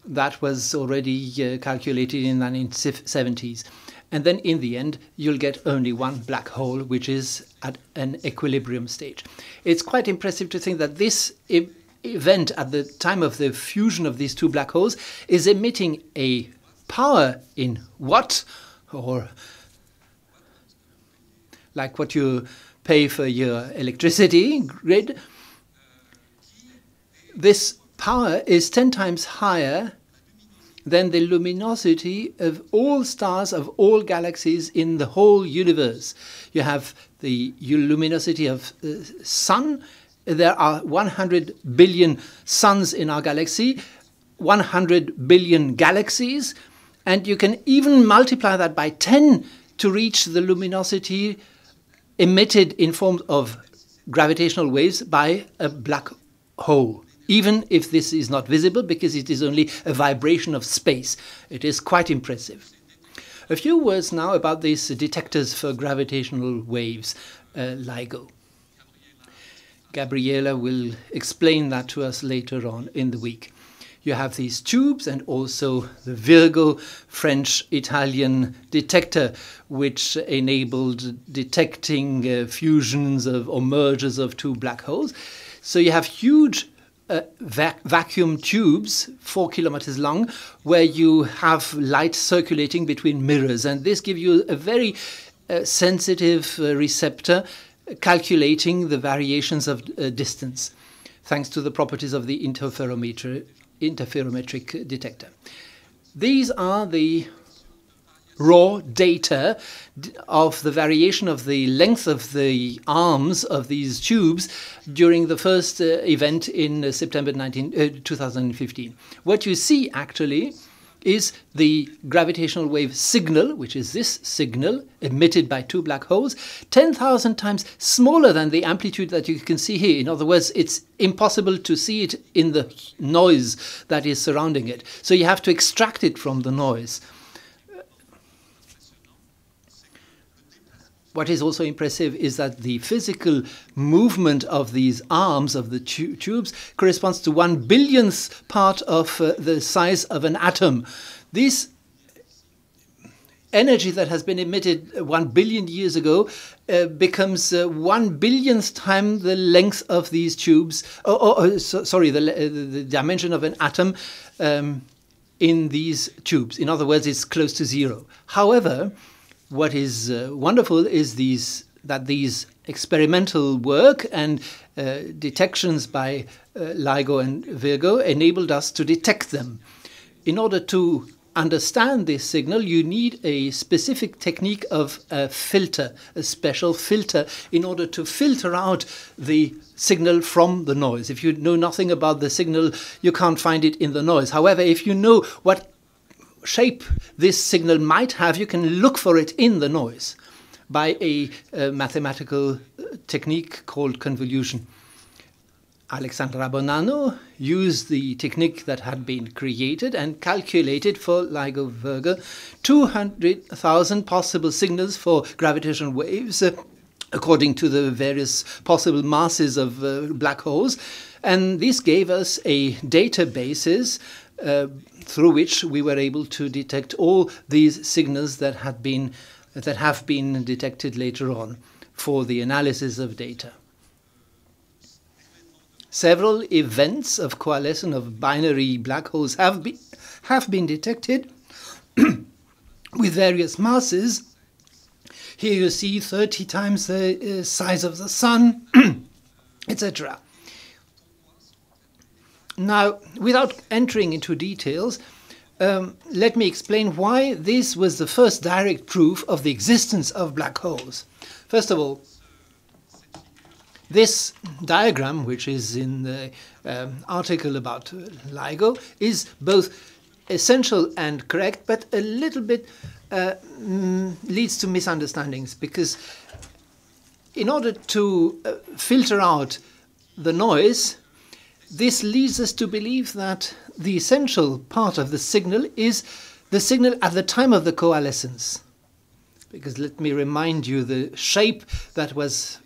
That was already calculated in the 1970s. And then in the end, you'll get only one black hole, which is at an equilibrium stage. It's quite impressive to think that this event at the time of the fusion of these two black holes is emitting a power in watt, or like what you pay for your electricity grid. This power is 10 times higher than the luminosity of all stars of all galaxies in the whole universe. You have the luminosity of the sun. There are 100 billion suns in our galaxy, 100 billion galaxies, and you can even multiply that by 10 to reach the luminosity emitted in form of gravitational waves by a black hole, even if this is not visible because it is only a vibration of space. It is quite impressive. A few words now about these detectors for gravitational waves, LIGO. Gabriela will explain that to us later on in the week. You have these tubes and also the Virgo French-Italian detector, which enabled detecting fusions of or mergers of two black holes. So you have huge vacuum tubes, 4 kilometers long, where you have light circulating between mirrors. And this gives you a very sensitive receptor calculating the variations of distance, thanks to the properties of the interferometric detector. These are the raw data of the variation of the length of the arms of these tubes during the first event in September 2015. What you see actually is the gravitational wave signal, which is this signal emitted by two black holes, 10,000 times smaller than the amplitude that you can see here. In other words, it's impossible to see it in the noise that is surrounding it. So you have to extract it from the noise. What is also impressive is that the physical movement of these arms of the tubes corresponds to 1/1000th part of the size of an atom. This energy that has been emitted 1 billion years ago becomes 1/1000th time the length of these tubes, the dimension of an atom in these tubes. In other words, it's close to zero. However, what is wonderful is that these experimental work and detections by LIGO and Virgo enabled us to detect them. In order to understand this signal, you need a specific technique of a filter, a special filter, in order to filter out the signal from the noise. If you know nothing about the signal, you can't find it in the noise. However, if you know what shape this signal might have, you can look for it in the noise by a mathematical technique called convolution. Alexandra Bonanno used the technique that had been created and calculated for LIGO Virgo 200,000 possible signals for gravitational waves according to the various possible masses of black holes, and this gave us a databases through which we were able to detect all these signals that have been detected later on for the analysis of data. Several events of coalescence of binary black holes have been detected with various masses. Here you see 30 times the size of the sun, etc. Now, without entering into details, let me explain why this was the first direct proof of the existence of black holes. First of all, this diagram, which is in the article about LIGO, is both essential and correct, but a little bit leads to misunderstandings, because in order to filter out the noise, this leads us to believe that the essential part of the signal is the signal at the time of the coalescence. Because let me remind you, the shape that was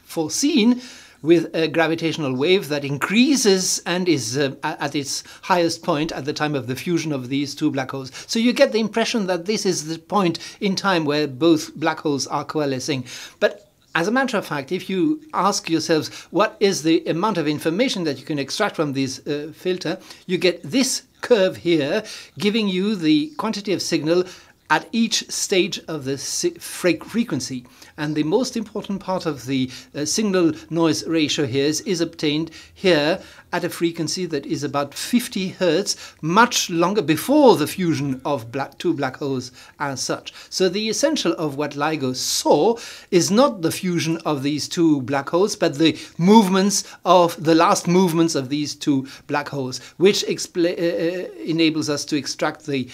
foreseen with a gravitational wave that increases and is at its highest point at the time of the fusion of these two black holes. So you get the impression that this is the point in time where both black holes are coalescing. But as a matter of fact, if you ask yourselves what is the amount of information that you can extract from this filter, you get this curve here giving you the quantity of signal at each stage of the frequency. And the most important part of the signal-noise ratio here is obtained here at a frequency that is about 50 Hertz, much longer before the fusion of two black holes as such. So the essential of what LIGO saw is not the fusion of these two black holes, but the movements of the last movements of these two black holes, which enables us to extract the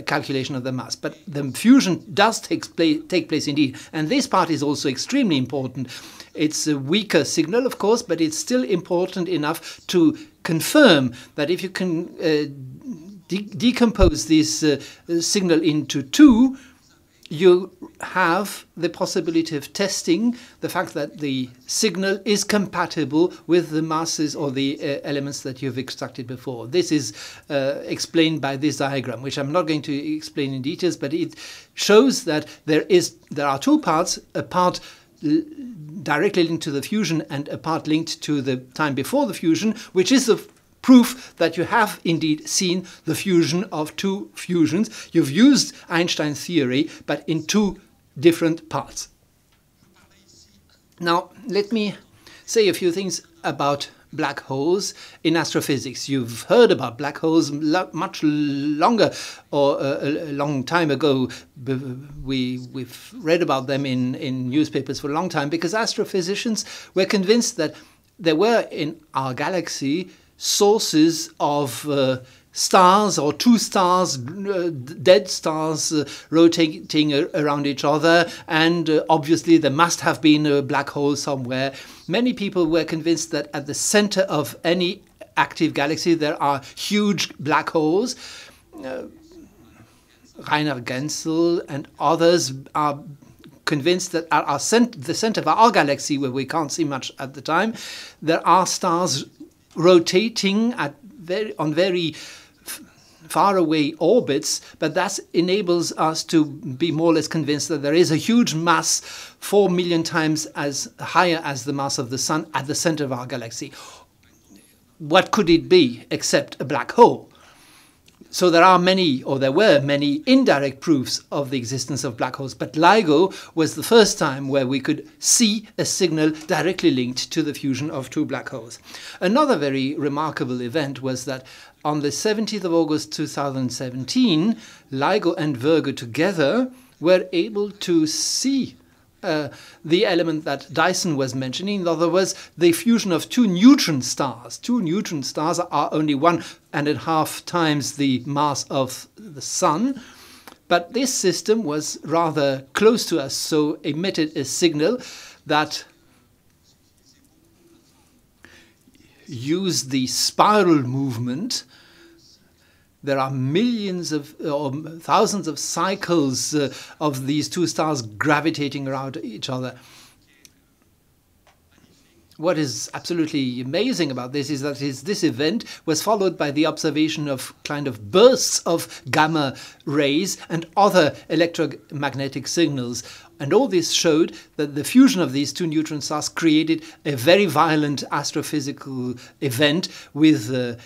calculation of the mass. But the fusion does take place indeed, and this part is also extremely important. It's a weaker signal, of course, but it's still important enough to confirm that if you can decompose this signal into two, you have the possibility of testing the fact that the signal is compatible with the masses or the elements that you've extracted before. This is explained by this diagram, which I'm not going to explain in details, but it shows that there are two parts, a part directly linked to the fusion and a part linked to the time before the fusion, which is the proof that you have indeed seen the fusion of two fusions. You've used Einstein's theory, but in two different parts. Now, let me say a few things about black holes in astrophysics. You've heard about black holes much longer, or a long time ago. We've read about them in newspapers for a long time, because astrophysicians were convinced that there were in our galaxy sources of stars, or two stars, dead stars rotating around each other, and obviously there must have been a black hole somewhere. Many people were convinced that at the center of any active galaxy there are huge black holes. Rainer Genzel and others are convinced that at the center of our galaxy, where we can't see much at the time, there are stars rotating on very faraway orbits, but that enables us to be more or less convinced that there is a huge mass 4 million times as higher as the mass of the Sun at the center of our galaxy. What could it be except a black hole? So there were many indirect proofs of the existence of black holes, but LIGO was the first time where we could see a signal directly linked to the fusion of two black holes. Another very remarkable event was that on the 17th of August 2017, LIGO and Virgo together were able to see the element that Dyson was mentioning. In other words, the fusion of two neutron stars. Two neutron stars are only 1.5 times the mass of the Sun, but this system was rather close to us, so emitted a signal that used the spiral movement. There are millions of or thousands of cycles of these two stars gravitating around each other. What is absolutely amazing about this is that this event was followed by the observation of kind of bursts of gamma rays and other electromagnetic signals. And all this showed that the fusion of these two neutron stars created a very violent astrophysical event with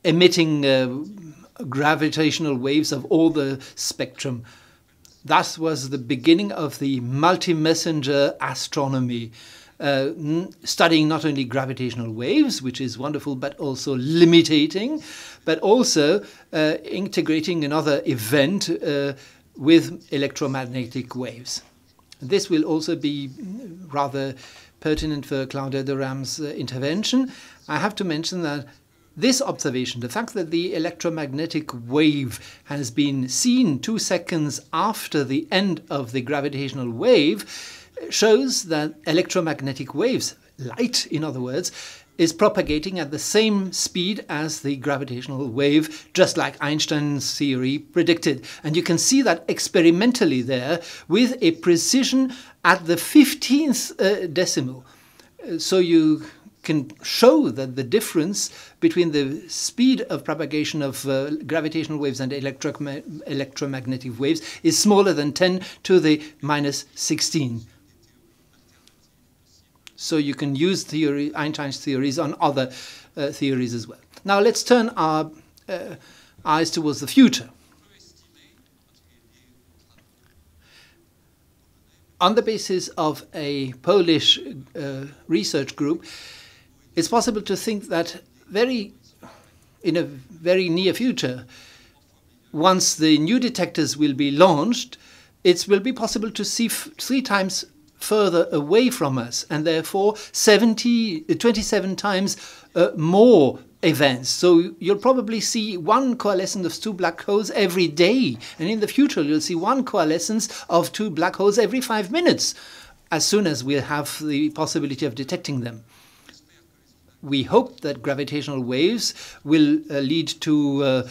emitting gravitational waves of all the spectrum. That was the beginning of the multi-messenger astronomy. studying not only gravitational waves, which is wonderful, but also limitating, but also integrating another event with electromagnetic waves. This will also be rather pertinent for Claudia de Ram's intervention. I have to mention that this observation, the fact that the electromagnetic wave has been seen 2 seconds after the end of the gravitational wave, shows that electromagnetic waves, light in other words, is propagating at the same speed as the gravitational wave, just like Einstein's theory predicted. And you can see that experimentally there with a precision at the 15th decimal. So you can show that the difference between the speed of propagation of gravitational waves and electromagnetic waves is smaller than 10 to the minus 16. So you can use Einstein's theories on other theories as well. Now let's turn our eyes towards the future. On the basis of a Polish research group, it's possible to think that in a very near future, once the new detectors will be launched, it will be possible to see 3 times further away from us, and therefore 27 times more events. So you'll probably see one coalescence of 2 black holes every day, and in the future you'll see one coalescence of 2 black holes every 5 minutes, as soon as we'll have the possibility of detecting them. We hope that gravitational waves will lead to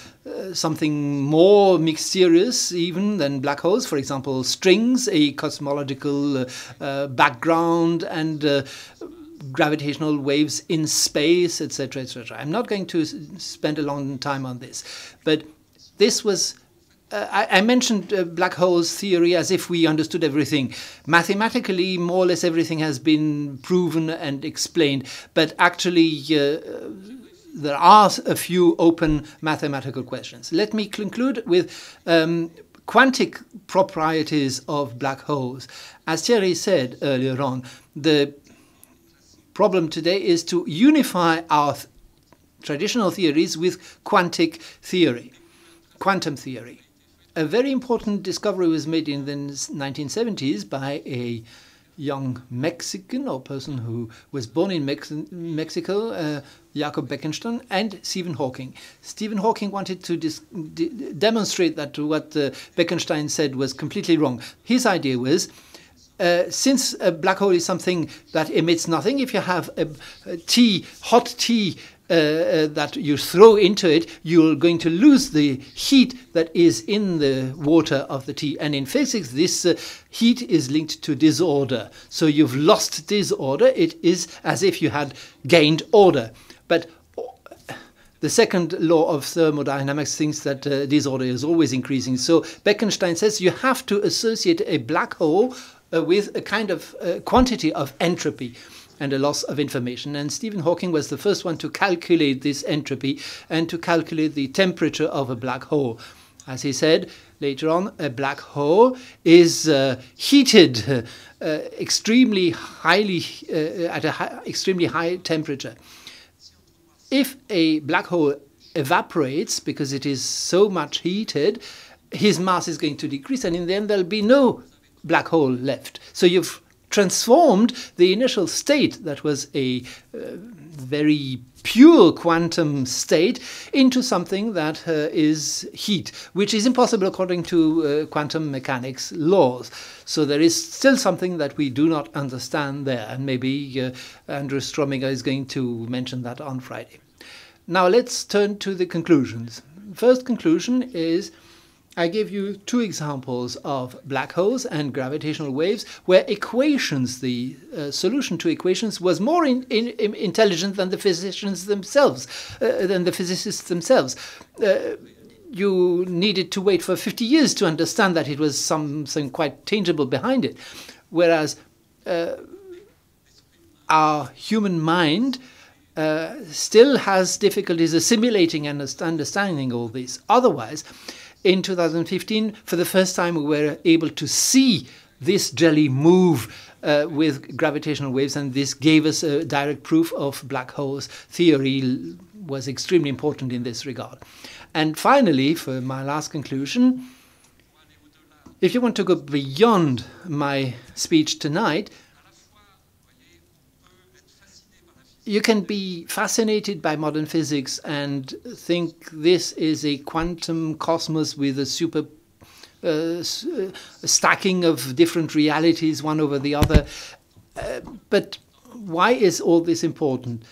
something more mysterious even than black holes, for example strings, a cosmological background, and gravitational waves in space, etc., etc. I'm not going to spend a long time on this, but this was I mentioned black holes theory as if we understood everything. Mathematically, more or less everything has been proven and explained, but actually there are a few open mathematical questions. Let me conclude with quantic properties of black holes. As Thierry said earlier on, the problem today is to unify our traditional theories with quantum theory. A very important discovery was made in the 1970s by a young Mexican, or person who was born in Mexico, Jakob Bekenstein, and Stephen Hawking. Stephen Hawking wanted to demonstrate that what Bekenstein said was completely wrong. His idea was, since a black hole is something that emits nothing, if you have hot tea that you throw into it, you're going to lose the heat that is in the water of the tea. And in physics, this heat is linked to disorder. So you've lost disorder. It is as if you had gained order. But the second law of thermodynamics thinks that disorder is always increasing. So Bekenstein says you have to associate a black hole with a kind of quantity of entropy and a loss of information. And Stephen Hawking was the first one to calculate this entropy and to calculate the temperature of a black hole. As he said later on, a black hole is heated extremely highly at an extremely high temperature. If a black hole evaporates because it is so much heated, his mass is going to decrease, and in the end there'll be no black hole left. So you've transformed the initial state that was a very pure quantum state into something that is heat, which is impossible according to quantum mechanics laws. So there is still something that we do not understand there, and maybe Andrew Strominger is going to mention that on Friday. Now let's turn to the conclusions. First conclusion is, I gave you 2 examples of black holes and gravitational waves where equations, the solution to equations, was more intelligent than the physicists themselves. You needed to wait for 50 years to understand that it was something quite tangible behind it, whereas our human mind still has difficulties assimilating and understanding all this. Otherwise, in 2015, for the first time, we were able to see this jelly move with gravitational waves, and this gave us a direct proof of black holes. Theory was extremely important in this regard. And finally, for my last conclusion, if you want to go beyond my speech tonight, you can be fascinated by modern physics and think this is a quantum cosmos with a super stacking of different realities, one over the other. But why is all this important?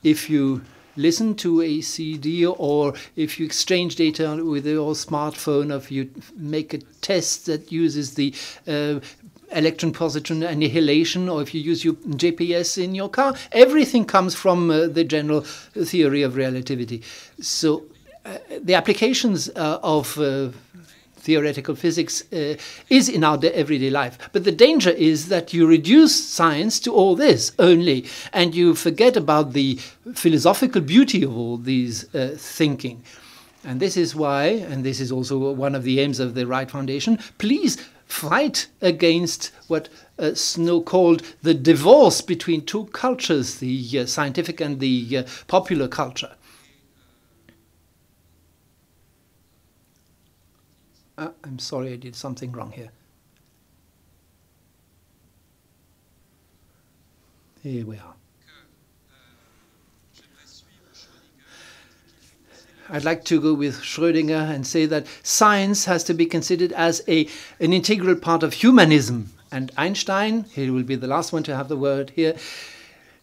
If you listen to a CD, or if you exchange data with your smartphone, or if you make a test that uses the electron-positron annihilation, or if you use your GPS in your car, everything comes from the general theory of relativity. So the applications of theoretical physics is in our everyday life. But the danger is that you reduce science to all this only, and you forget about the philosophical beauty of all these thinking. And this is why, and this is also one of the aims of the Wright Foundation, please fight against what Snow called the divorce between two cultures, the scientific and the popular culture. I'm sorry, I did something wrong here. Here we are. I'd like to go with Schrödinger and say that science has to be considered as an integral part of humanism. And Einstein, he will be the last one to have the word here,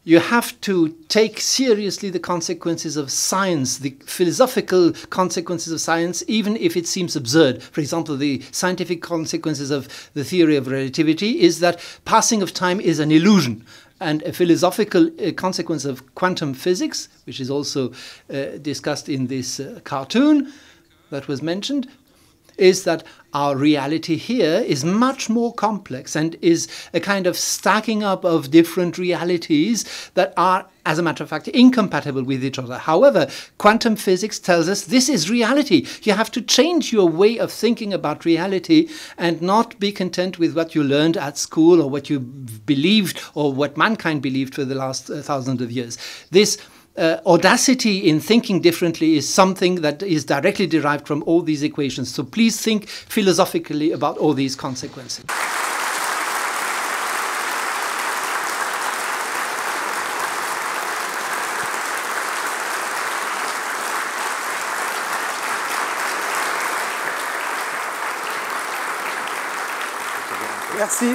you have to take seriously the consequences of science, the philosophical consequences of science, even if it seems absurd. For example, the scientific consequences of the theory of relativity is that passing of time is an illusion. And a philosophical consequence of quantum physics, which is also discussed in this cartoon that was mentioned, is that our reality here is much more complex and is a kind of stacking up of different realities that are, as a matter of fact, incompatible with each other. However, quantum physics tells us this is reality. You have to change your way of thinking about reality and not be content with what you learned at school or what you believed or what mankind believed for the last thousands of years. This audacity in thinking differently is something that is directly derived from all these equations. So please think philosophically about all these consequences. Merci.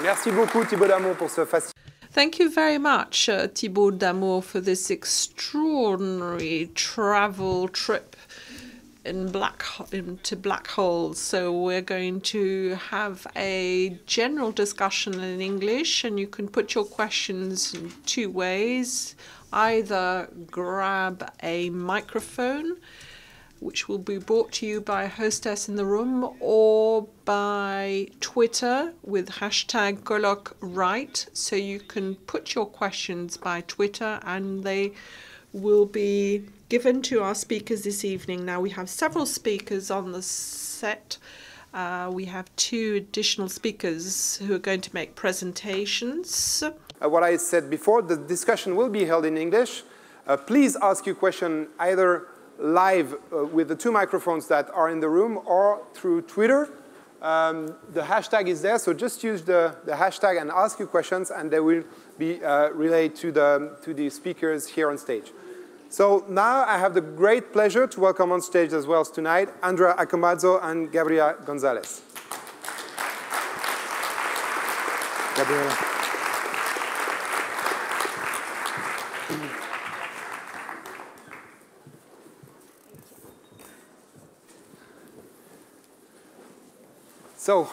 Merci beaucoup Thibaut Damon pour ce fascinant. Thank you very much, Thibaut Damour, for this extraordinary travel trip into black holes. So we're going to have a general discussion in English, and you can put your questions in two ways. Either grab a microphone, which will be brought to you by a hostess in the room, or by Twitter with hashtag Colloque Wright. So you can put your questions by Twitter and they will be given to our speakers this evening. Now we have several speakers on the set. We have two additional speakers who are going to make presentations. What I said before, the discussion will be held in English. Please ask your question either live with the two microphones that are in the room or through Twitter. The hashtag is there, so just use the hashtag and ask your questions, and they will be relayed to the speakers here on stage. So now I have the great pleasure to welcome on stage as well as tonight Andrea Acomazzo and Gabriela Gonzalez. Gabriela. So,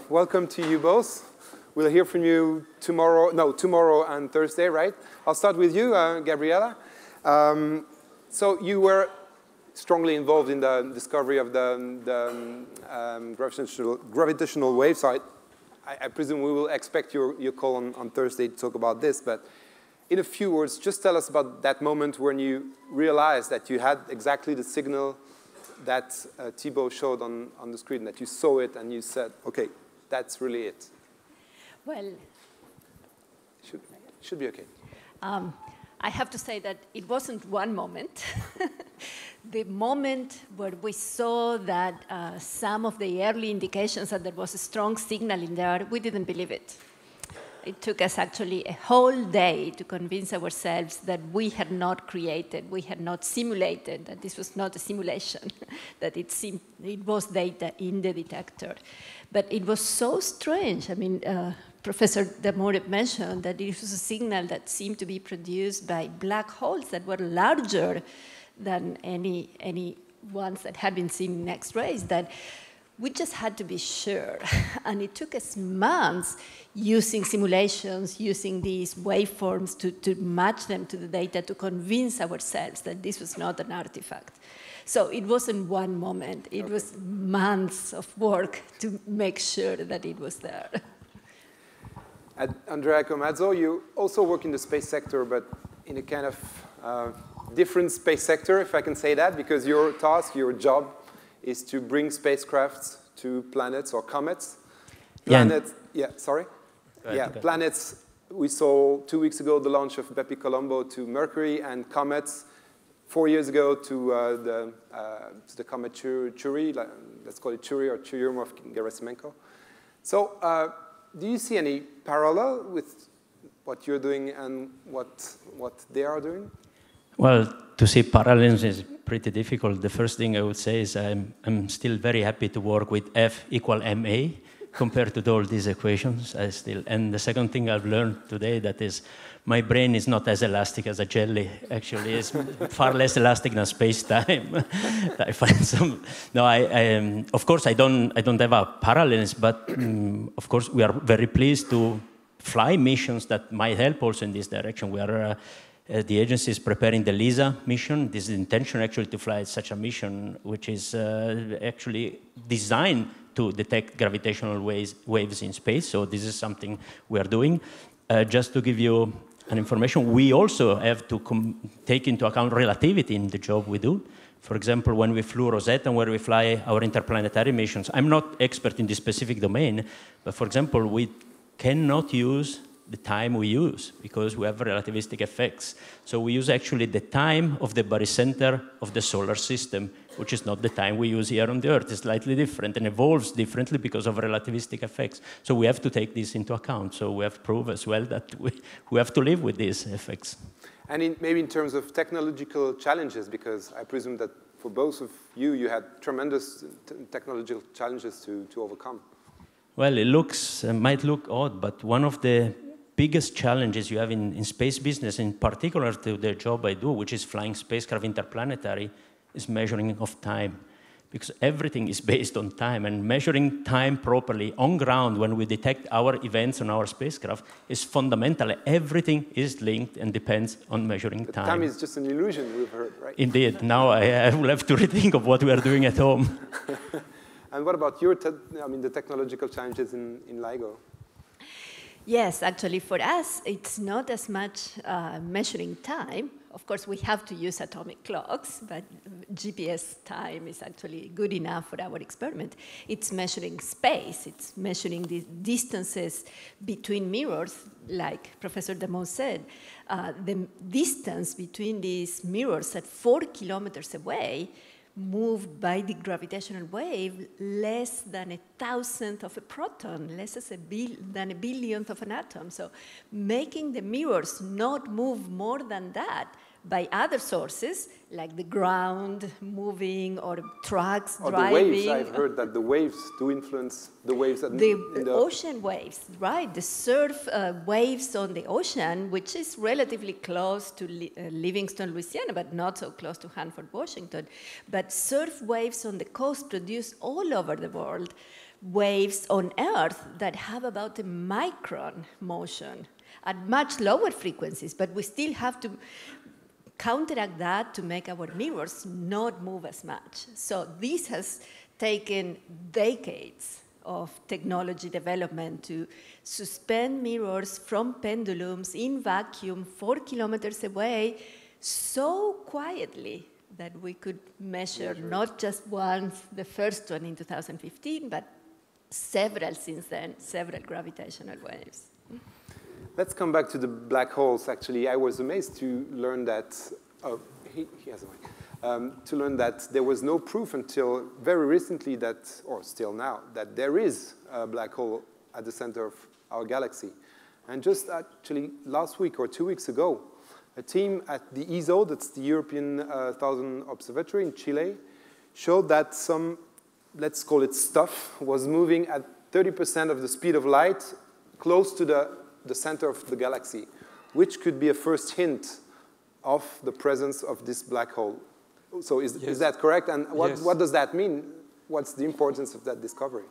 welcome to you both. We'll hear from you tomorrow and Thursday, right? I'll start with you, Gabriela. So you were strongly involved in the discovery of the gravitational wave. So I presume we will expect your call on Thursday to talk about this. But in a few words, just tell us about that moment when you realized that you had exactly the signal that Thibaut showed on the screen, that you saw it and you said, okay, that's really it? Well, should be okay. I have to say that it wasn't one moment. The moment where we saw that some of the early indications that there was a strong signal in there, we didn't believe it. It took us actually a whole day to convince ourselves that we had not created, we had not simulated, that this was not a simulation, that it was data in the detector. But it was so strange. I mean, Professor Damore mentioned that it was a signal that seemed to be produced by black holes that were larger than any ones that had been seen in X-rays, that we just had to be sure. And it took us months using simulations, using these waveforms to match them to the data to convince ourselves that this was not an artifact. So it wasn't one moment. It was months of work to make sure that it was there. Andrea Comazzo, you also work in the space sector, but in a kind of different space sector, if I can say that, because your task, your job, is to bring spacecrafts to planets or comets. Planets, planets. We saw 2 weeks ago the launch of Bepi Colombo to Mercury, and comets 4 years ago to the comet Chury, let's call it Chury or Churyumov of Gerasimenko. So do you see any parallel with what you're doing and what they are doing? Well, to see parallels is pretty difficult. The first thing I would say is I'm still very happy to work with F equal ma compared to all these equations. And the second thing I've learned today that is my brain is not as elastic as a jelly. Actually, it's far less elastic than space-time. I find some. No, of course I don't have a parallels, but of course we are very pleased to fly missions that might help also in this direction. We are. The agency is preparing the LISA mission. This is the intention actually to fly such a mission, which is actually designed to detect gravitational waves in space. So this is something we are doing. Just to give you an information, we also have to take into account relativity in the job we do. For example, when we flew Rosetta and where we fly our interplanetary missions, I'm not expert in this specific domain, but for example, we cannot use the time we use because we have relativistic effects. So we use actually the time of the barycenter of the solar system, which is not the time we use here on the Earth. It's slightly different and evolves differently because of relativistic effects. So we have to take this into account. So we have proved as well that we have to live with these effects. And maybe in terms of technological challenges, because I presume that for both of you, you had tremendous technological challenges to overcome. Well, it might look odd, but one of the biggest challenges you have in space business, in particular to the job I do, which is flying spacecraft interplanetary, is measuring of time. Because everything is based on time, and measuring time properly on ground when we detect our events on our spacecraft is fundamental. Everything is linked and depends on measuring time. Time is just an illusion, we've heard, right? Indeed. Now I will have to rethink of what we are doing at home. And what about your, the technological challenges in LIGO? Yes, actually, for us, it's not as much measuring time. Of course, we have to use atomic clocks, but GPS time is actually good enough for our experiment. It's measuring space. It's measuring the distances between mirrors, like Professor Damore said. The distance between these mirrors at 4 kilometers away moved by the gravitational wave less than 1,000th of a proton, less than a billionth of an atom. So making the mirrors not move more than that by other sources, like the ground moving or trucks driving. The waves, I've heard that the waves do influence the waves. The ocean waves, right? The surf waves on the ocean, which is relatively close to Livingston, Louisiana, but not so close to Hanford, Washington. But surf waves on the coast produce all over the world waves on Earth that have about a micron motion at much lower frequencies, but we still have to counteract that to make our mirrors not move as much. So this has taken decades of technology development to suspend mirrors from pendulums in vacuum 4 kilometers away so quietly that we could measure not just once, the first one in 2015, but several since then, several gravitational waves. Let's come back to the black holes. Actually, I was amazed to learn that, he has a mic, to learn that there was no proof until very recently that, or still now, that there is a black hole at the center of our galaxy. And just actually last week or 2 weeks ago, a team at the ESO, that's the European Southern Observatory in Chile, showed that some, let's call it stuff, was moving at 30% of the speed of light close to the center of the galaxy, which could be a first hint of the presence of this black hole. So is that correct? And what does that mean? What's the importance of that discovery?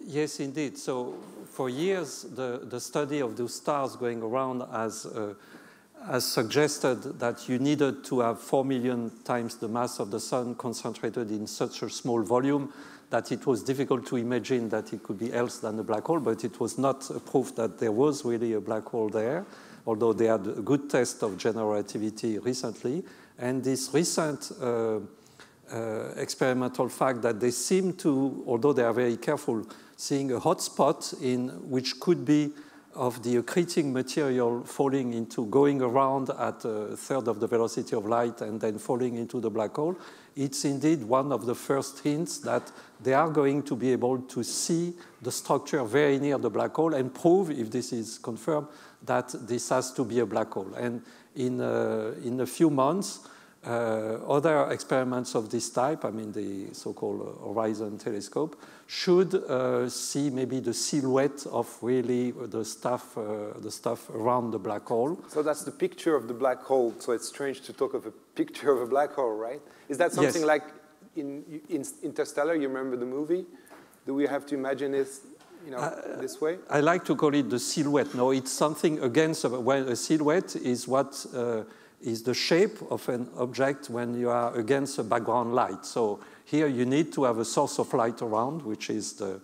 Yes, indeed. So for years, the study of those stars going around has suggested that you needed to have 4 million times the mass of the sun concentrated in such a small volume that it was difficult to imagine that it could be else than a black hole, but it was not a proof that there was really a black hole there, although they had a good test of general relativity recently. And this recent experimental fact that they seem to, although they are very careful, seeing a hot spot in which could be of the accreting material falling into, going around at a third of the velocity of light and then falling into the black hole, it's indeed one of the first hints that they are going to be able to see the structure very near the black hole and prove, if this is confirmed, that this has to be a black hole. And in a few months, other experiments of this type, I mean the so-called Horizon telescope, should see maybe the silhouette of really the stuff around the black hole. So that's the picture of the black hole. So it's strange to talk of a picture of a black hole, right? Is that something like in Interstellar? You remember the movie? Do we have to imagine it, this way? I like to call it the silhouette. No, it's something against. Well, a silhouette is what is the shape of an object when you are against a background light. So here you need to have a source of light around, which is the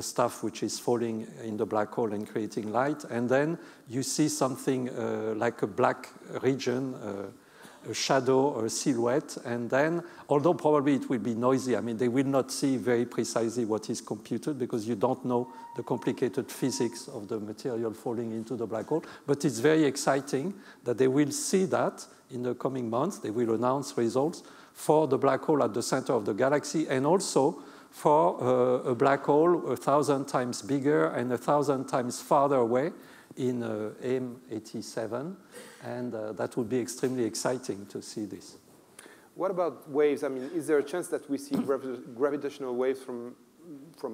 stuff which is falling in the black hole and creating light. And then you see something like a black region, a shadow or a silhouette. And then, although probably it will be noisy, I mean, they will not see very precisely what is computed because you don't know the complicated physics of the material falling into the black hole. But it's very exciting that they will see that in the coming months. They will announce results for the black hole at the center of the galaxy and also for a black hole 1,000 times bigger and 1,000 times farther away in M87. And that would be extremely exciting to see this. What about waves? I mean, is there a chance that we see gravitational waves from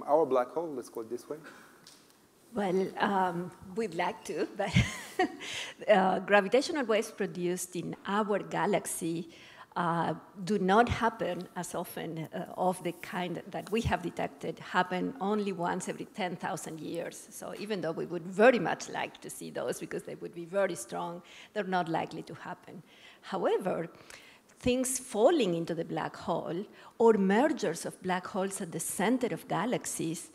our black hole? Let's call it this way. Well, we'd like to, but gravitational waves produced in our galaxy do not happen as often of the kind that we have detected, happen only once every 10,000 years. So even though we would very much like to see those because they would be very strong, they're not likely to happen. However, things falling into the black hole or mergers of black holes at the center of galaxies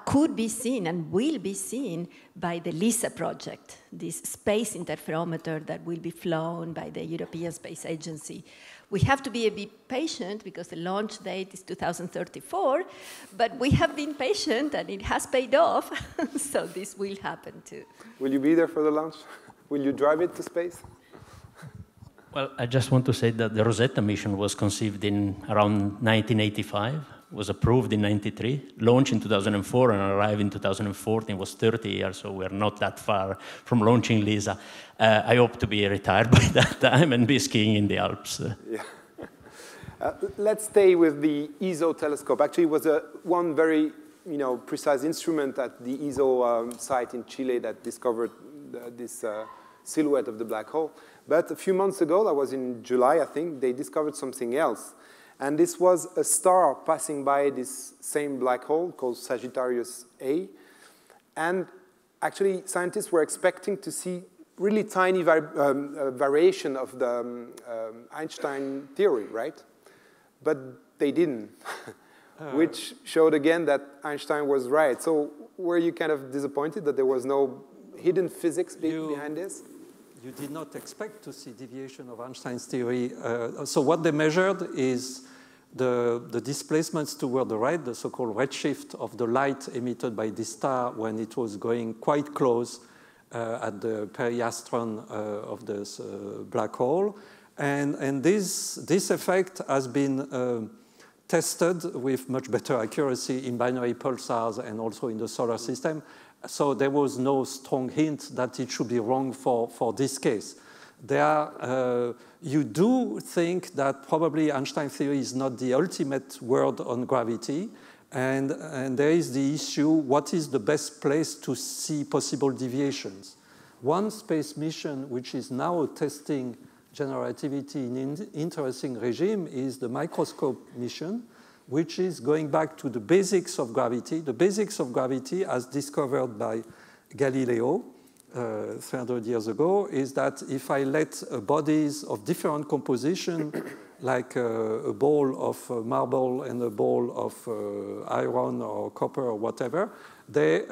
could be seen and will be seen by the LISA project, this space interferometer that will be flown by the European Space Agency. We have to be a bit patient because the launch date is 2034, but we have been patient and it has paid off, so this will happen too. Will you be there for the launch? Will you drive it to space? Well, I just want to say that the Rosetta mission was conceived in around 1985. Was approved in 93, launched in 2004, and arrived in 2014. It was 30 years, so we're not that far from launching LISA. I hope to be retired by that time and be skiing in the Alps. Yeah. Let's stay with the ESO telescope. Actually, it was one very precise instrument at the ESO site in Chile that discovered this silhouette of the black hole. But a few months ago, that was in July, I think, they discovered something else. And this was a star passing by this same black hole called Sagittarius A. And actually, scientists were expecting to see really tiny variation of the Einstein theory, right? But they didn't, which showed again that Einstein was right. So were you kind of disappointed that there was no hidden physics behind this? You did not expect to see deviation of Einstein's theory. So what they measured is the displacements toward the right, the so-called redshift of the light emitted by this star when it was going quite close at the periastron of this black hole. And this effect has been tested with much better accuracy in binary pulsars and also in the solar system. So there was no strong hint that it should be wrong for this case. You do think that probably Einstein theory is not the ultimate word on gravity. And there is the issue, what is the best place to see possible deviations? One space mission which is now testing general relativity in an interesting regime is the microscope mission, which is going back to the basics of gravity. The basics of gravity, as discovered by Galileo 300 years ago, is that if I let bodies of different composition, like a ball of marble and a ball of iron or copper or whatever, they,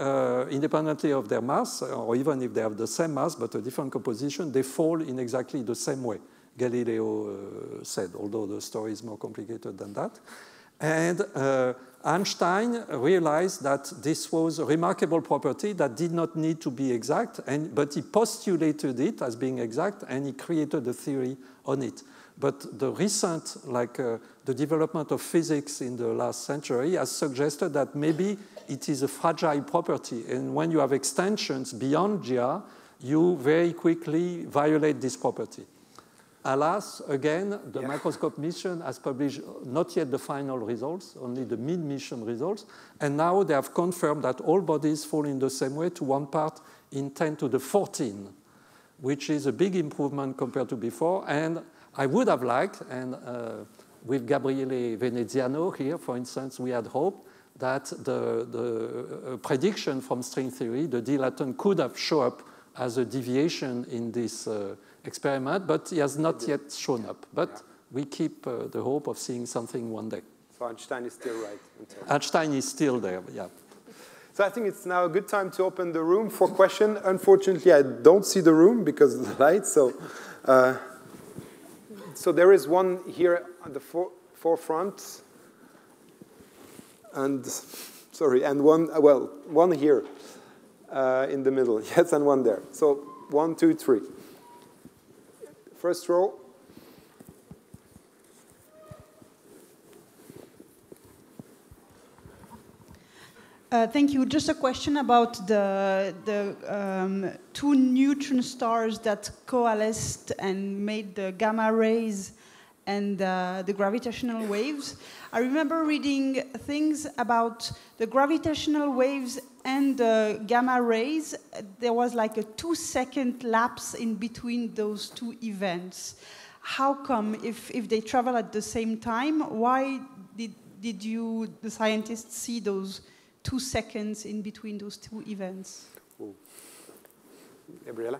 independently of their mass, or even if they have the same mass but a different composition, they fall in exactly the same way, Galileo said, although the story is more complicated than that. And Einstein realized that this was a remarkable property that did not need to be exact, but he postulated it as being exact, and he created a theory on it. But the recent, the development of physics in the last century has suggested that maybe it is a fragile property. And when you have extensions beyond GR, you very quickly violate this property. Alas, again, the microscope mission has published not yet the final results, only the mid-mission results. And now they have confirmed that all bodies fall in the same way to 1 part in 10 to the 14, which is a big improvement compared to before. And I would have liked, and with Gabriele Veneziano here, for instance, we had hoped that the prediction from string theory, the dilaton, could have shown up as a deviation in this experiment, but he has not yet shown up. But we keep the hope of seeing something one day. So Einstein is still right. Einstein is still there, yeah. So I think it's now a good time to open the room for questions. Unfortunately, I don't see the room because of the light. So there is one here at the forefront. And, sorry, and one here in the middle. Yes, and one there. So 1, 2, 3. First row. Thank you. Just a question about the two neutron stars that coalesced and made the gamma rays and the gravitational waves. I remember reading things about the gravitational waves and the gamma rays. There was like a 2-second lapse in between those two events. How come, if they travel at the same time, why did the scientists see those 2 seconds in between those two events? Gabriela?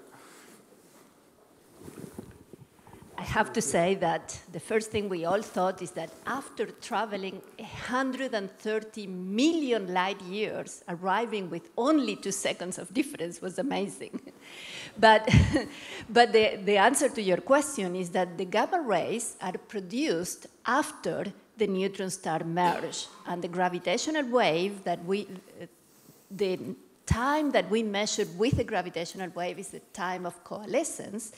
I have to say that the first thing we all thought is that after traveling 130 million light years, arriving with only 2 seconds of difference was amazing. But the answer to your question is that the gamma rays are produced after the neutron star merge, and the gravitational wave that the time that we measured with the gravitational wave is the time of coalescence.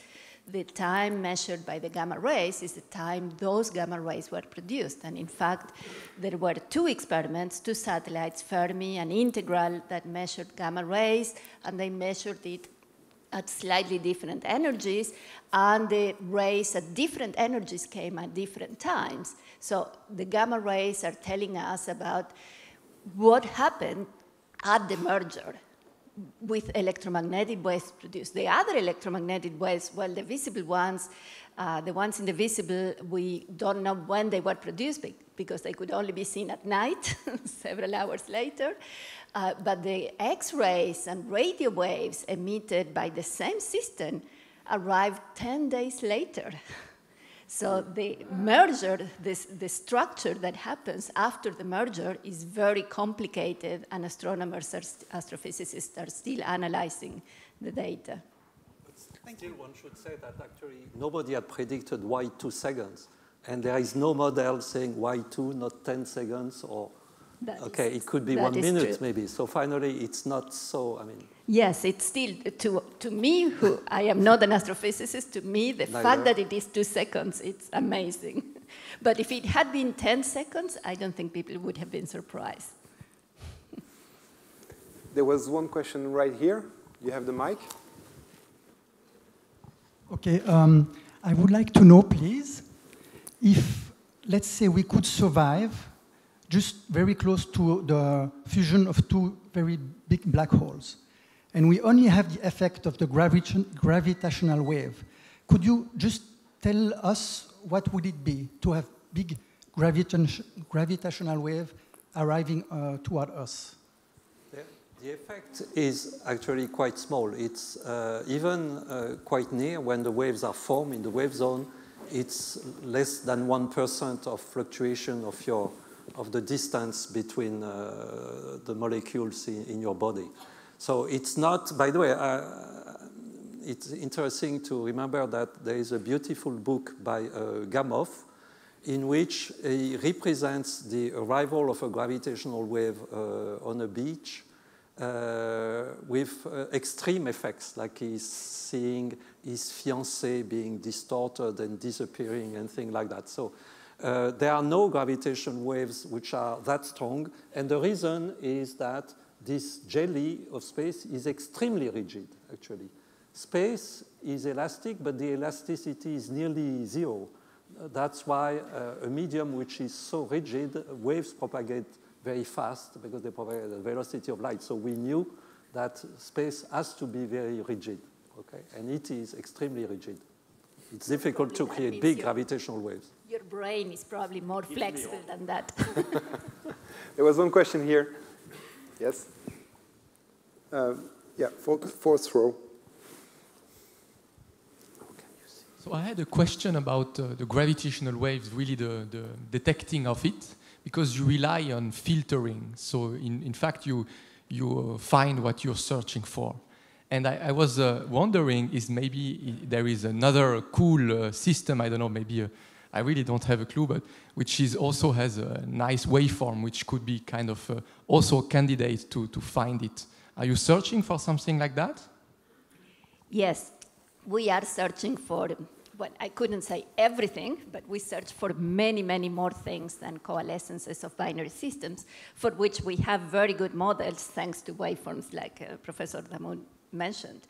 The time measured by the gamma rays is the time those gamma rays were produced. And in fact, there were 2 experiments, 2 satellites, Fermi and Integral, that measured gamma rays, and they measured it at slightly different energies, and the rays at different energies came at different times. So the gamma rays are telling us about what happened at the merger with electromagnetic waves produced. The other electromagnetic waves, well, the visible ones, the ones in the visible, we don't know when they were produced because they could only be seen at night, several hours later. But the X-rays and radio waves emitted by the same system arrived 10 days later. So the merger, the structure that happens after the merger is very complicated, and astronomers, astrophysicists are still analyzing the data. But still, one should say that actually nobody had predicted why 2 seconds. And there is no model saying why 2, not 10 seconds, or okay, it could be 1 minute maybe. So finally, it's not so, I mean. Yes, it's still, to me, who I am not an astrophysicist, to me, the fact that it is 2 seconds, it's amazing. But if it had been 10 seconds, I don't think people would have been surprised. There was one question right here. You have the mic. Okay, I would like to know, please, if, let's say, we could survive just very close to the fusion of 2 very big black holes, and we only have the effect of the gravitational wave. Could you just tell us what would it be to have big gravitational wave arriving toward us? The effect is actually quite small. It's even quite near when the waves are formed in the wave zone. It's less than 1% of fluctuation of the distance between the molecules in your body. So it's not, by the way, it's interesting to remember that there is a beautiful book by Gamow in which he represents the arrival of a gravitational wave on a beach with extreme effects, like he's seeing his fiancée being distorted and disappearing and things like that. So there are no gravitation waves which are that strong, and the reason is that this jelly of space is extremely rigid, actually. Space is elastic, but the elasticity is nearly 0. That's why a medium which is so rigid, waves propagate very fast because they propagate at the velocity of light. So we knew that space has to be very rigid, okay? And it is extremely rigid. It's difficult to create big gravitational waves. Your brain is probably more flexible than that. There was one question here. Yes? Yeah, fourth row. So I had a question about the gravitational waves, really the detecting of it, because you rely on filtering. So in fact, you find what you're searching for. And I was wondering, is maybe there is another cool system, I don't know, maybe I really don't have a clue, but which is also has a nice waveform, which could be kind of also a candidate to find it. Are you searching for something like that? Yes, we are searching for, well, I couldn't say everything, but we search for many, many more things than coalescences of binary systems, for which we have very good models, thanks to waveforms like Professor Damoun mentioned.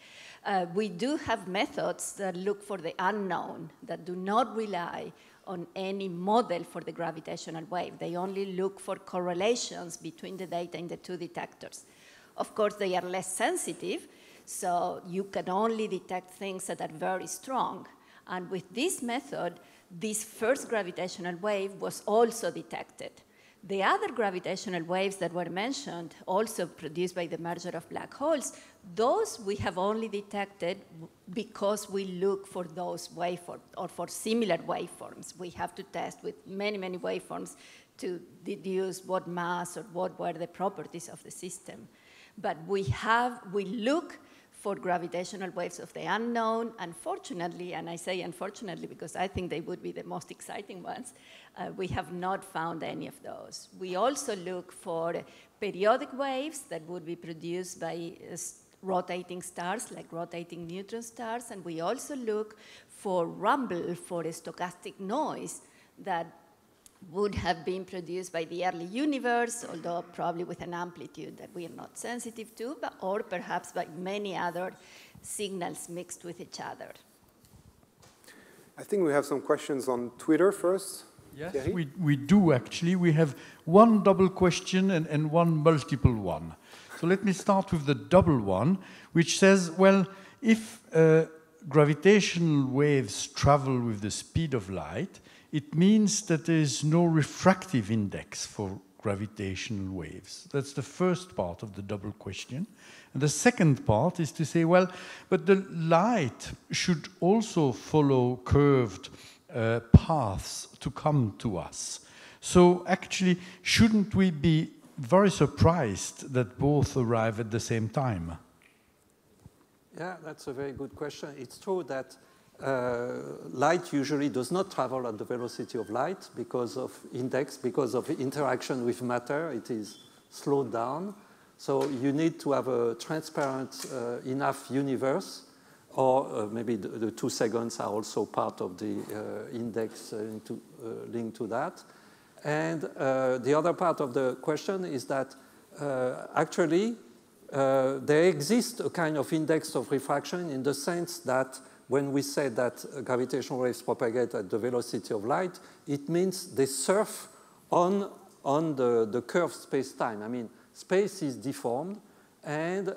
We do have methods that look for the unknown, that do not rely on any model for the gravitational wave. They only look for correlations between the data in the 2 detectors. Of course, they are less sensitive, so you can only detect things that are very strong. And with this method, this first gravitational wave was also detected. The other gravitational waves that were mentioned, also produced by the merger of black holes, those we have only detected because we look for those waveforms, or for similar waveforms. We have to test with many, many waveforms to deduce what mass or what were the properties of the system. But we look for gravitational waves of the unknown. Unfortunately, and I say unfortunately because I think they would be the most exciting ones, we have not found any of those. We also look for periodic waves that would be produced by rotating stars, like rotating neutron stars, and we also look for rumble, for a stochastic noise that would have been produced by the early universe, although probably with an amplitude that we are not sensitive to, or perhaps by many other signals mixed with each other. I think we have some questions on Twitter first. Yes, Thierry? we do actually. We have one double question and one multiple one. So let me start with the double one, which says, well, if gravitational waves travel with the speed of light, it means that there is no refractive index for gravitational waves. That's the first part of the double question. And the second part is to say, well, but the light should also follow curved paths to come to us. So actually, shouldn't we be very surprised that both arrive at the same time? Yeah, that's a very good question. It's true that light usually does not travel at the velocity of light because of index, because of interaction with matter. It is slowed down. So you need to have a transparent enough universe, or maybe the 2 seconds are also part of the index linked to that. And the other part of the question is that actually there exists a kind of index of refraction in the sense that when we say that gravitational waves propagate at the velocity of light, it means they surf on the curved space-time. I mean, space is deformed, and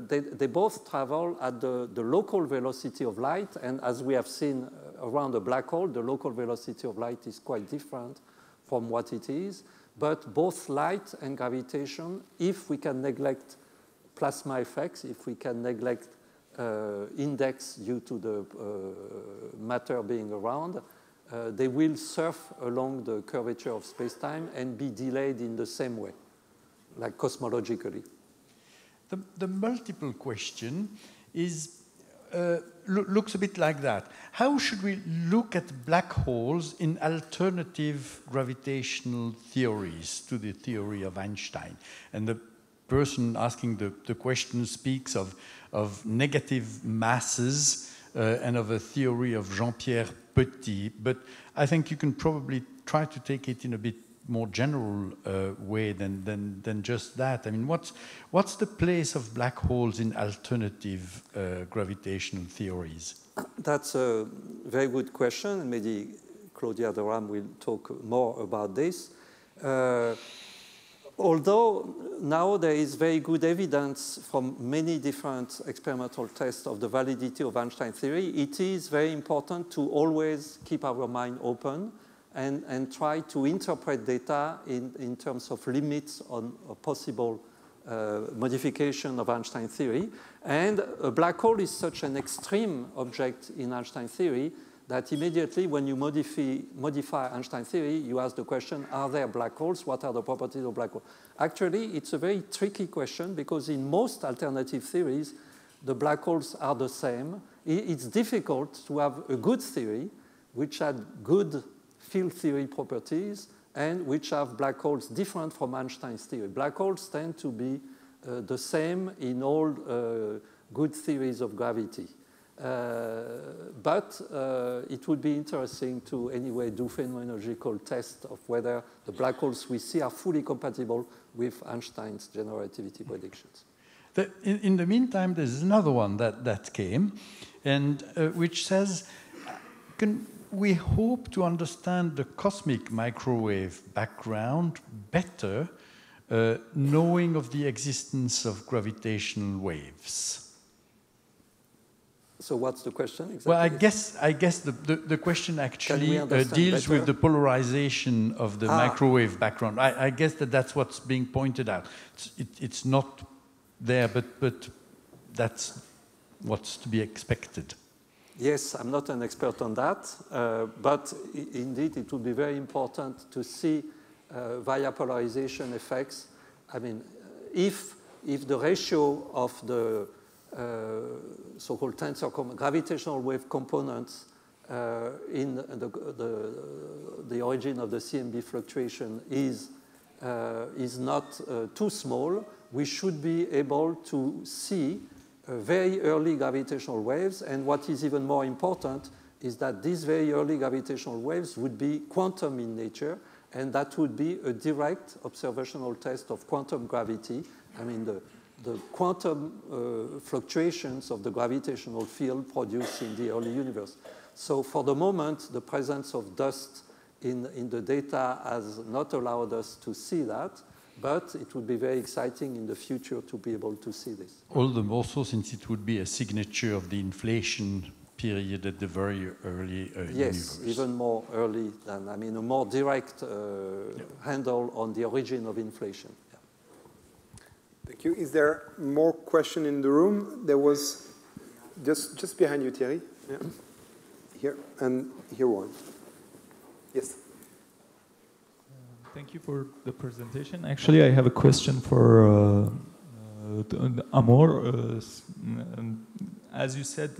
they both travel at the local velocity of light, and as we have seen around a black hole, the local velocity of light is quite different from what it is, but both light and gravitation, if we can neglect plasma effects, if we can neglect index due to the matter being around, they will surf along the curvature of space-time and be delayed in the same way, like cosmologically. The multiple question is looks a bit like that. How should we look at black holes in alternative gravitational theories to the theory of Einstein? And the person asking the question speaks of negative masses and of a theory of Jean-Pierre Petit, but I think you can probably try to take it in a bit more general way than just that. I mean, what's the place of black holes in alternative gravitational theories? That's a very good question, and maybe Claudia Doram will talk more about this. Although now there is very good evidence from many different experimental tests of the validity of Einstein theory, it is very important to always keep our mind open and try to interpret data in terms of limits on a possible modification of Einstein theory. And a black hole is such an extreme object in Einstein theory that immediately when you modify Einstein theory, you ask the question, are there black holes? What are the properties of black holes? Actually, it's a very tricky question because in most alternative theories, the black holes are the same. It's difficult to have a good theory which had good field theory properties and which have black holes different from Einstein's theory. Black holes tend to be the same in all good theories of gravity. But it would be interesting to anyway do phenomenological tests of whether the black holes we see are fully compatible with Einstein's general relativity predictions. In the meantime, there's another one that came, and which says, can we hope to understand the cosmic microwave background better, knowing of the existence of gravitational waves? So what's the question exactly? Well, I guess the question actually deals with the polarization of the microwave background. I guess that's what's being pointed out. It's not there, but that's what's to be expected. Yes, I'm not an expert on that, but indeed it would be very important to see via polarization effects. I mean, if the ratio of the so-called tensor gravitational wave components in the origin of the CMB fluctuation is not too small, we should be able to see very early gravitational waves. And what is even more important is that these very early gravitational waves would be quantum in nature, and that would be a direct observational test of quantum gravity. I mean, the quantum fluctuations of the gravitational field produced in the early universe. So for the moment, the presence of dust in the data has not allowed us to see that, but it would be very exciting in the future to be able to see this. All the more so since it would be a signature of the inflation period at the very early yes, universe. Even more early than, I mean, a more direct handle on the origin of inflation. Yeah. Thank you. Is there more question in the room? There was just behind you, Thierry. Yeah. Here, and here one. Yes. Thank you for the presentation. Actually, I have a question for Amor. As you said,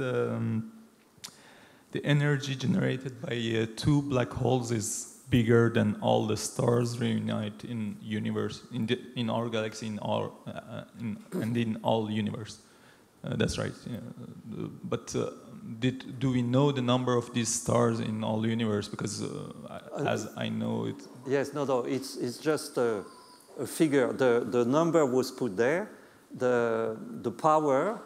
the energy generated by two black holes is bigger than all the stars reunite in universe, in our galaxy, and in all universe. That's right. Yeah. But do we know the number of these stars in all universe? Because as I know it. Yes, no, it's just a figure. The number was put there. The power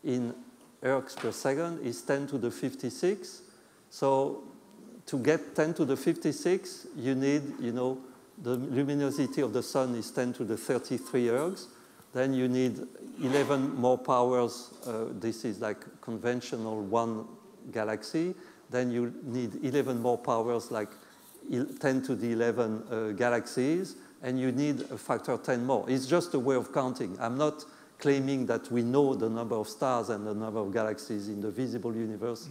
in ergs per second is 10 to the 56. So to get 10 to the 56, you need, the luminosity of the sun is 10 to the 33 ergs. Then you need 11 more powers. This is like conventional one galaxy. Then you need 11 more powers, like 10 to the 11 galaxies. And you need a factor 10 more. It's just a way of counting. I'm not claiming that we know the number of stars and the number of galaxies in the visible universe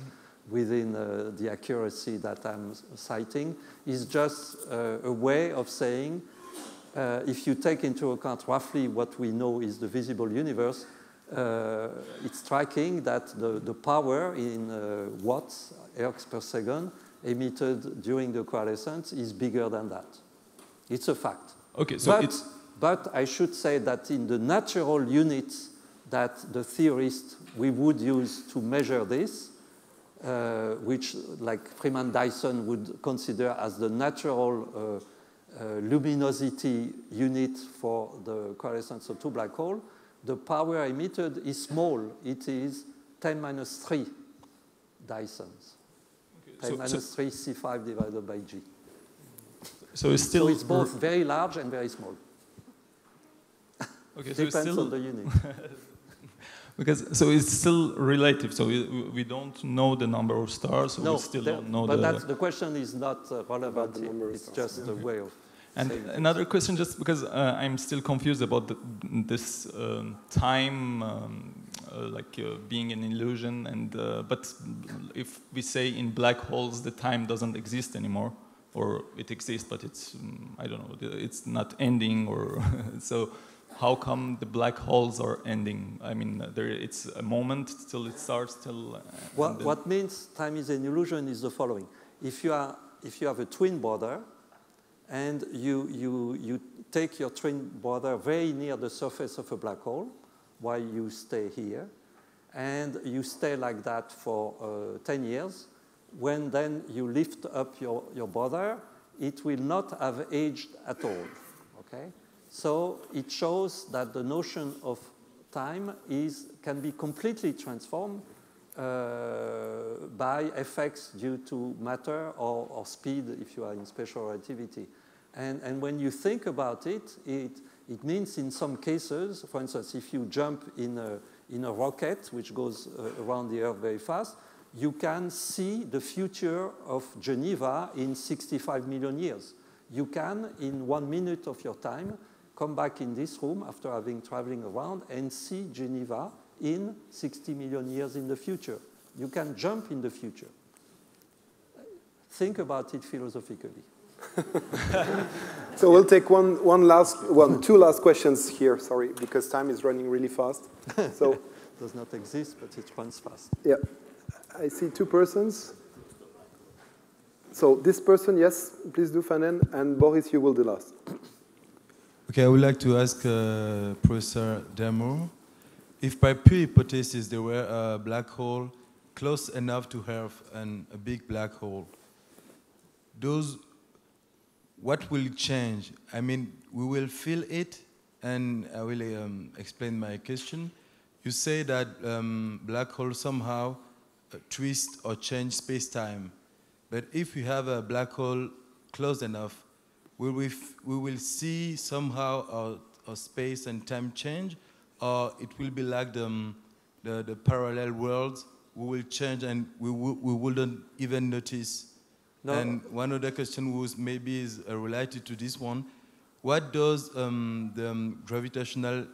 within the accuracy that I'm citing. It's just a way of saying, if you take into account roughly what we know is the visible universe, it's striking that the power in watts, ergs per second, emitted during the coalescence is bigger than that. It's a fact. Okay, so but I should say that in the natural units that the theorists we would use to measure this, which like Freeman Dyson would consider as the natural luminosity unit for the coalescence of two black holes, the power emitted is small. It is 10 minus 3 Dysons. Okay, 10 minus 3 C5 divided by G. So it's both very large and very small. Okay, so depends on the unit. So it's still relative. So we don't know the number of stars. So we still don't know but the question is not relevant. It's just a way of. And another question, just because I'm still confused about this time, being an illusion, and but if we say in black holes the time doesn't exist anymore, or it exists but it's I don't know, it's not ending, or so how come the black holes are ending? I mean, it's a moment till it starts till. What means time is an illusion is the following: if you have a twin brother, and you take your twin brother very near the surface of a black hole while you stay here, and you stay like that for 10 years, when then you lift up your brother, it will not have aged at all, okay? So it shows that the notion of time can be completely transformed by effects due to matter or speed if you are in special relativity. And when you think about it, it means in some cases, for instance, if you jump in a rocket which goes around the Earth very fast, you can see the future of Geneva in 65 million years. You can, in 1 minute of your time, come back in this room after having traveling around and see Geneva in 60 million years in the future. You can jump in the future. Think about it philosophically. So we'll take two last questions here, sorry, because time is running really fast. So does not exist, but it runs fast. Yeah. I see two persons. So this person, yes, please do, Fanen, and Boris, you will do last. Okay, I would like to ask Professor Damour, if by pure hypothesis there were a black hole close enough to Earth and a big black hole, what will change? I mean, we will feel it, and I will explain my question. You say that black holes somehow twist or change space-time, but if we have a black hole close enough, we will see somehow our space and time change, or it will be like the parallel worlds, we will change and we wouldn't even notice. No. And one other question was is related to this one. What does the gravitational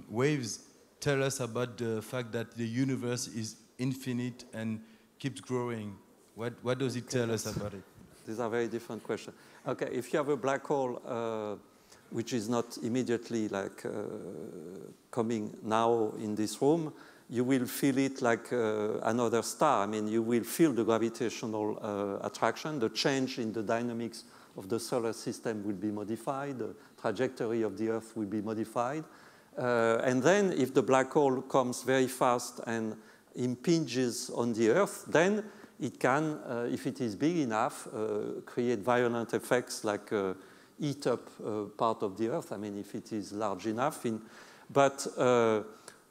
waves tell us about the fact that the universe is infinite and keeps growing? What does it tell us about it? These are very different questions. Okay, if you have a black hole which is not immediately like coming now in this room, you will feel it like another star. I mean, you will feel the gravitational attraction. The change in the dynamics of the solar system will be modified. The trajectory of the Earth will be modified. And then if the black hole comes very fast and impinges on the Earth, then it can, if it is big enough, create violent effects like eat up part of the Earth. I mean, if it is large enough.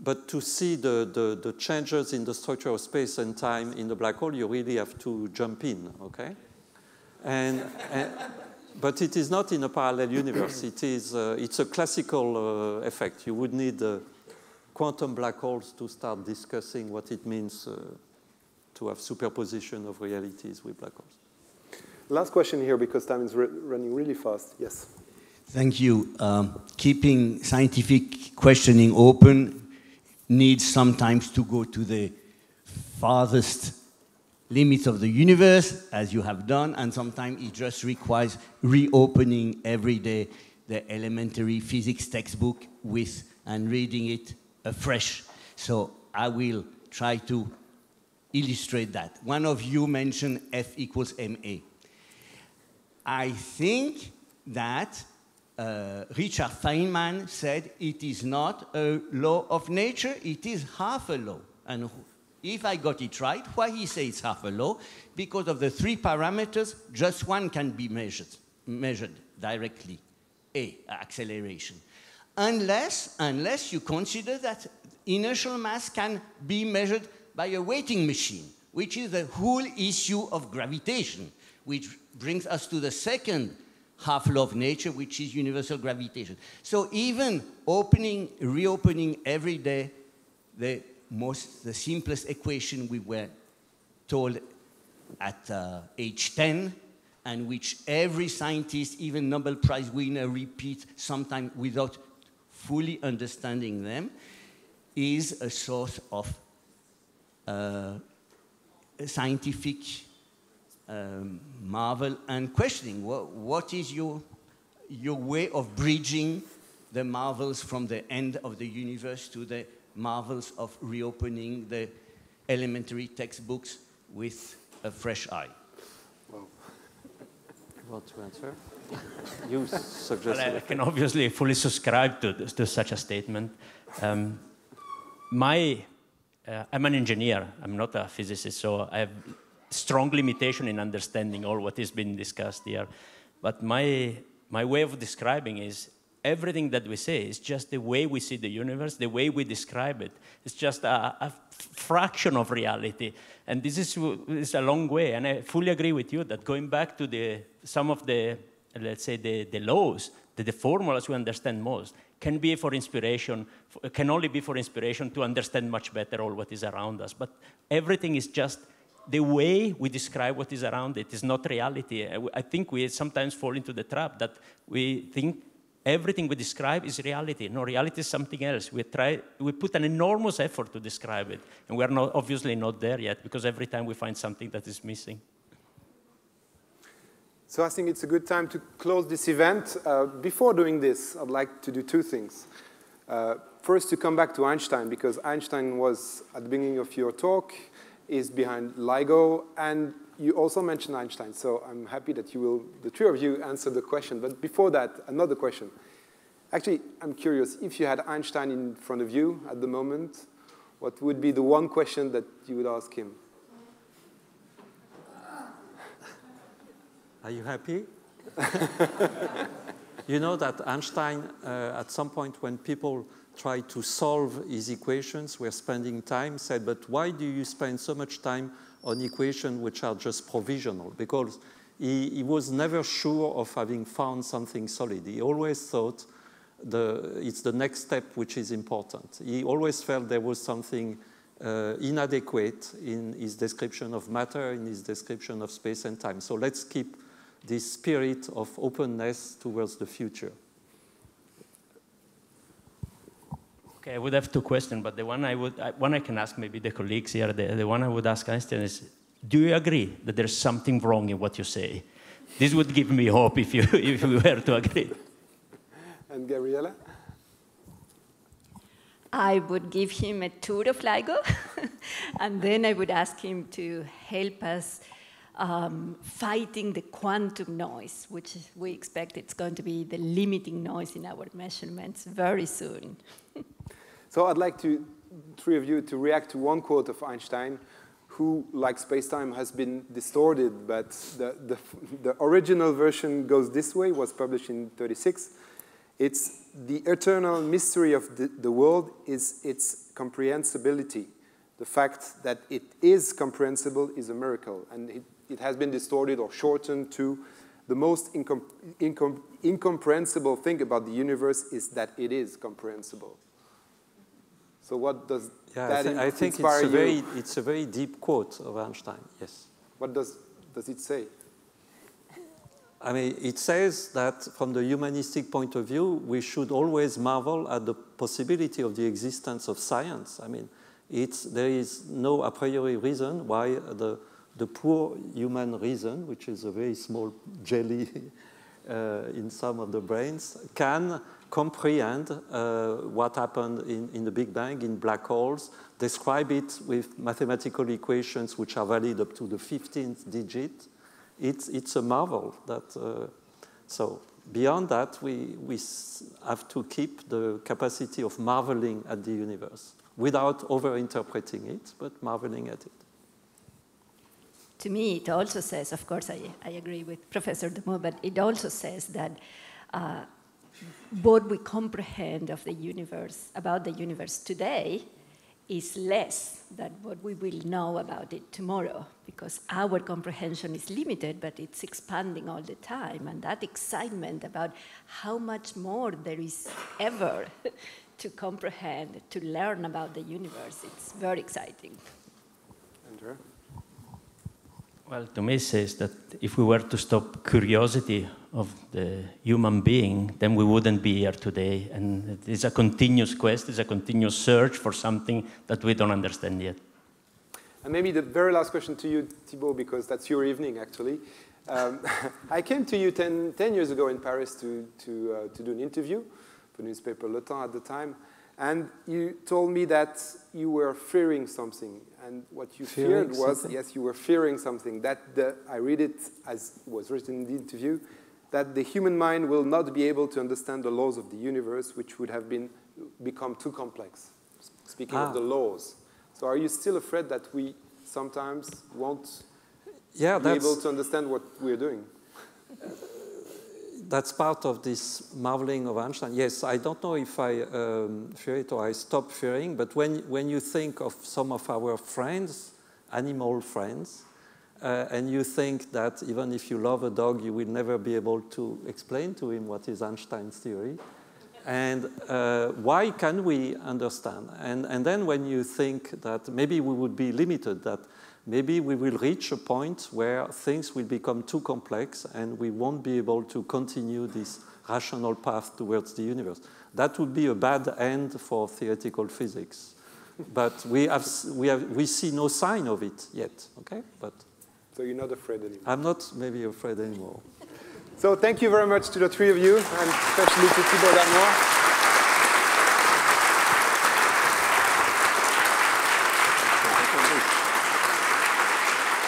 But to see the changes in the structure of space and time in the black hole, you really have to jump in, okay? But it is not in a parallel universe. It's a classical effect. You would need quantum black holes to start discussing what it means to have superposition of realities with black holes. Last question here, because time is running really fast. Yes. Thank you. Keeping scientific questioning open needs sometimes to go to the farthest limits of the universe, as you have done, and sometimes it just requires reopening every day the elementary physics textbook and reading it afresh. So I will try to illustrate that. One of you mentioned F equals ma. I think that Richard Feynman said it is not a law of nature, it is half a law. And if I got it right, why he says it's half a law? Because of the 3 parameters, just one can be measured directly, acceleration. Unless you consider that inertial mass can be measured by a weighting machine, which is the whole issue of gravitation, which brings us to the second half law of nature, which is universal gravitation. So even reopening every day the simplest equation we were told at age 10, and which every scientist, even Nobel Prize winner, repeats sometimes without fully understanding them, is a source of scientific marvel and questioning. What is your way of bridging the marvels from the end of the universe to the marvels of reopening the elementary textbooks with a fresh eye? Well, you want to answer? You suggested. Well, I can obviously fully subscribe to such a statement. I'm an engineer. I'm not a physicist, so I have strong limitation in understanding all what has been discussed here. But my way of describing is everything that we say is just the way we see the universe, the way we describe it. It's just a fraction of reality. And this is a long way. And I fully agree with you that going back to some of the, let's say, the laws, the formulas we understand most, can be for inspiration, can only be for inspiration to understand much better all what is around us. But everything is just the way we describe what is around it is not reality. I think we sometimes fall into the trap that we think everything we describe is reality. No, reality is something else. We put an enormous effort to describe it, and we're obviously not there yet, because every time we find something that is missing. So I think it's a good time to close this event. Before doing this, I'd like to do 2 things. First, to come back to Einstein, because Einstein was, at the beginning of your talk, is behind LIGO, and you also mentioned Einstein, so I'm happy that the 3 of you answered the question. But before that, another question. Actually, I'm curious, if you had Einstein in front of you at the moment, what would be the one question that you would ask him? Are you happy? You know that Einstein, at some point when people try to solve his equations, were spending time, said, but why do you spend so much time on equations which are just provisional? Because he was never sure of having found something solid. He always thought it's the next step which is important. He always felt there was something inadequate in his description of matter, in his description of space and time. So let's keep this spirit of openness towards the future. Okay, I would have 2 questions, but the one I can ask maybe the colleagues here, the one I would ask Einstein is, do you agree that there's something wrong in what you say? This would give me hope if you were to agree. And Gabriella? I would give him a tour of LIGO, and then I would ask him to help us fighting the quantum noise, which we expect it's going to be the limiting noise in our measurements very soon. So I'd like three of you to react to one quote of Einstein, who, like space-time, has been distorted, but the original version goes this way, was published in 1936. It's the eternal mystery of the world is its comprehensibility. The fact that it is comprehensible is a miracle, and it has been distorted or shortened to the most incomprehensible thing about the universe is that it is comprehensible. So what does that I think inspire you? It's a very deep quote of Einstein, yes. What does it say? I mean, it says that from the humanistic point of view, we should always marvel at the possibility of the existence of science. I mean, there is no a priori reason why the poor human reason, which is a very small jelly in some of the brains, can comprehend what happened in the Big Bang, in black holes, describe it with mathematical equations which are valid up to the 15th digit. It's a marvel. So beyond that, we have to keep the capacity of marveling at the universe without over-interpreting it, but marveling at it. To me, it also says, of course, I agree with Professor Demeaux, but it also says that what we comprehend of the universe, about the universe today, is less than what we will know about it tomorrow, because our comprehension is limited, but it's expanding all the time, and that excitement about how much more there is ever to comprehend, to learn about the universe, it's very exciting. Andrew? Well, to me it says that if we were to stop curiosity of the human being, then we wouldn't be here today. And it's a continuous quest, it's a continuous search for something that we don't understand yet. And maybe the very last question to you, Thibault, because that's your evening, actually. I came to you 10 years ago in Paris to do an interview for the newspaper Le Temps at the time. And you told me that you were fearing something. And what you feared was, yes, you were fearing something. That I read it as it was written in the interview, that the human mind will not be able to understand the laws of the universe, which would have become too complex. Speaking of the laws. So are you still afraid that we sometimes won't be able to understand what we're doing? That's part of this marveling of Einstein. Yes, I don't know if I fear it or I stop fearing, but when you think of some of our friends, animal friends, and you think that even if you love a dog, you will never be able to explain to him what is Einstein's theory, and why can we understand? And then when you think that maybe we would be limited, that maybe we will reach a point where things will become too complex and we won't be able to continue this rational path towards the universe. That would be a bad end for theoretical physics. But we see no sign of it yet, okay? So you're not afraid anymore? I'm not maybe afraid anymore. So thank you very much to the three of you, and especially to Thibault Damour.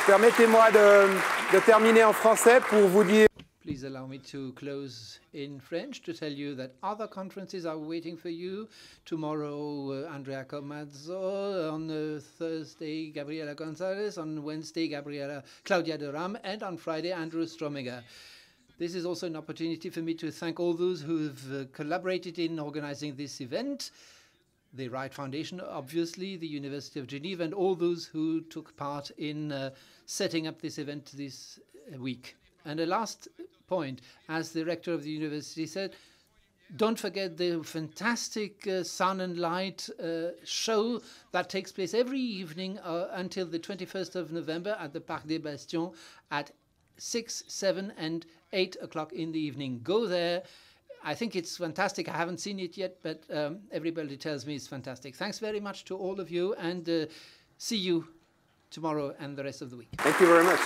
Permettez-moi de terminer en français pour vous dire... Please allow me to close in French to tell you that other conferences are waiting for you. Tomorrow, Andrea Comazzo. On Thursday, Gabriela Gonzalez. On Wednesday, Claudia de Ram. And on Friday, Andrew Strominger. This is also an opportunity for me to thank all those who've collaborated in organizing this event. The Wright Foundation, obviously, the University of Geneva, and all those who took part in setting up this event this week. And a last point, as the rector of the university said, don't forget the fantastic Sun and Light show that takes place every evening until the 21st of November at the Parc des Bastions at 6, 7, and 8 o'clock in the evening. Go there. I think it's fantastic. I haven't seen it yet, but everybody tells me it's fantastic. Thanks very much to all of you, and see you tomorrow and the rest of the week. Thank you very much.